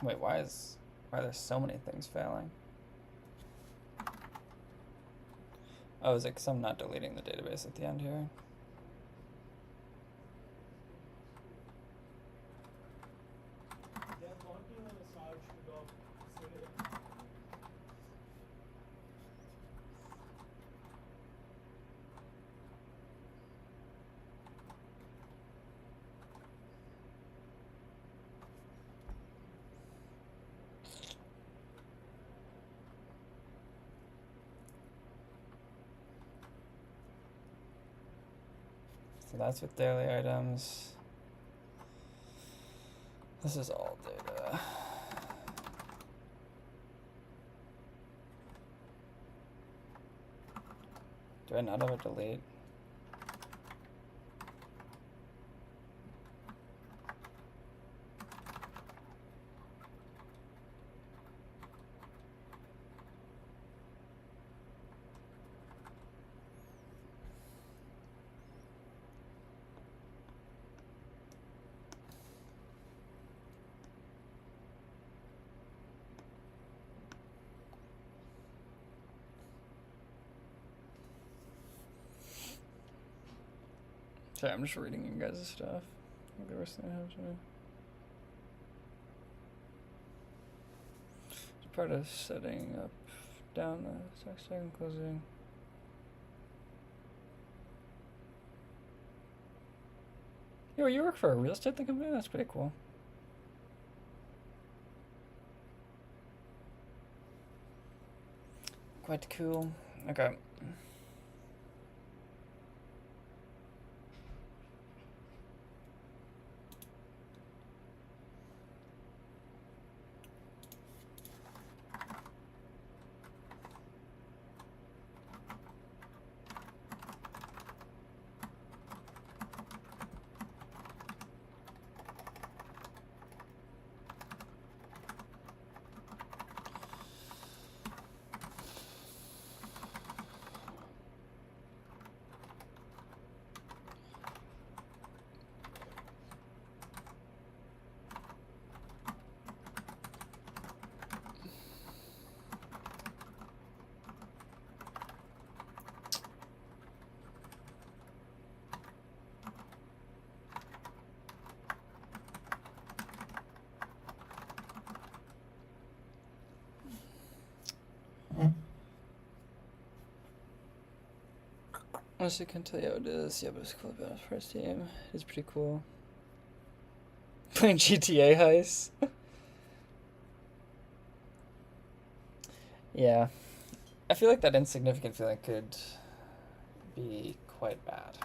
Wait, why are there so many things failing? Oh, is it because I'm not deleting the database at the end here? So that's with daily items. This is all data. Do I not have a delete? Sorry, I'm just reading you guys' stuff. The rest I have to. It's part of setting up down the text tag and closing. Yo, you work for a real estate company? That's pretty cool. Quite cool. Okay. Honestly, can't tell you how it is. Yeah, but it's cool about his first team. It's pretty cool. Playing GTA heist. Yeah. I feel like that insignificant feeling could be quite bad.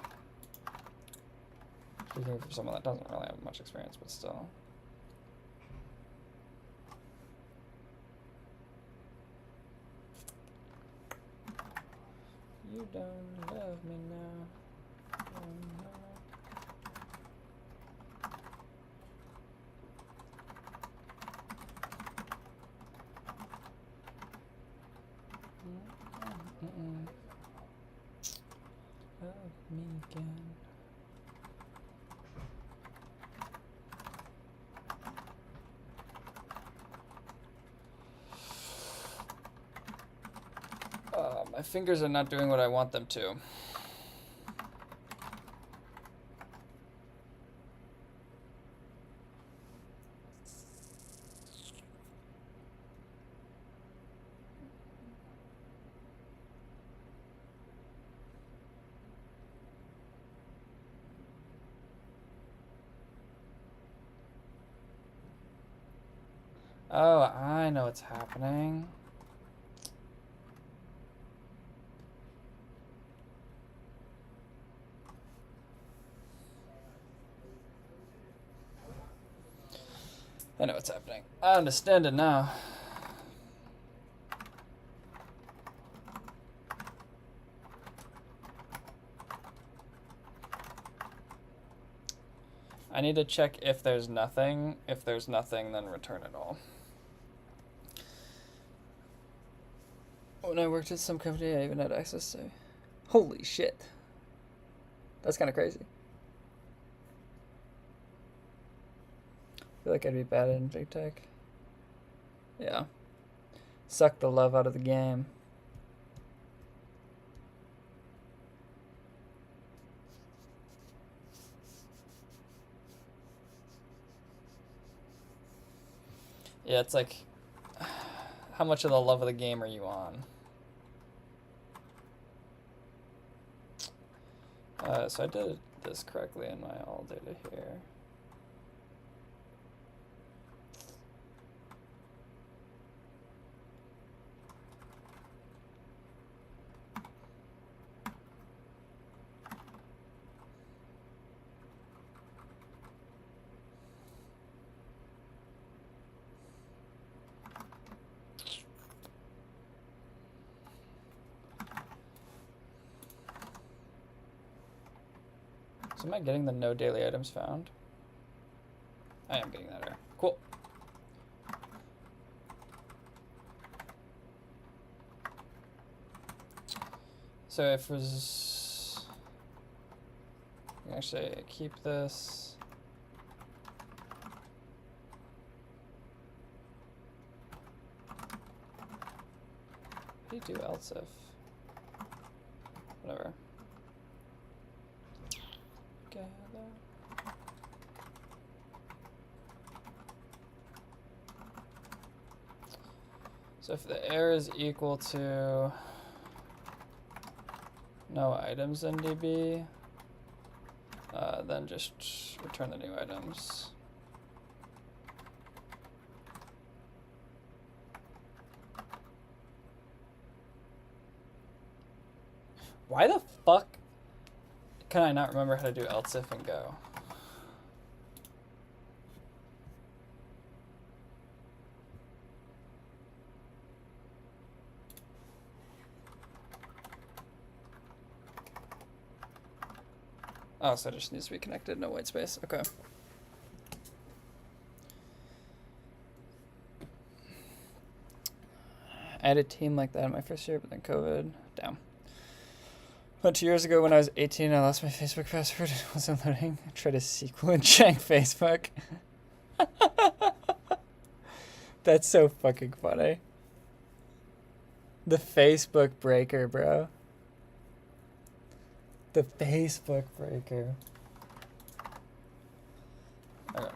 Speaking for someone that doesn't really have much experience, but still. You don't love me now. Oh, no. Love me again. My fingers are not doing what I want them to. Oh, I know what's happening. I know what's happening. I understand it now. I need to check if there's nothing. If there's nothing, then return it all. When I worked at some company, I even had access to... Holy shit. That's kind of crazy. I feel like I'd be bad in big tech. Yeah. Suck the love out of the game. Yeah, it's like, how much of the love of the game are you on? So I did this correctly in my all data here. So am I getting the no daily items found? I am getting that error. Cool. So if it was... Actually, keep this. How do you do else if? Whatever. Gather. So if the error is equal to no items in DB, then just return the new items. Why the fuck can I not remember how to do else if and go? Oh, so it just needs to be connected, no white space. Okay. I had a team like that in my first year, but then COVID. Damn. But 2 years ago when I was 18, I lost my Facebook password. It wasn't loading. I tried to SQL and check Facebook. That's so fucking funny. The Facebook breaker, bro. The Facebook breaker. Okay.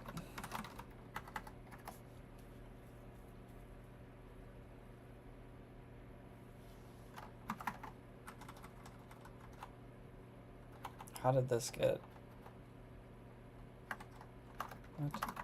How did this get? What?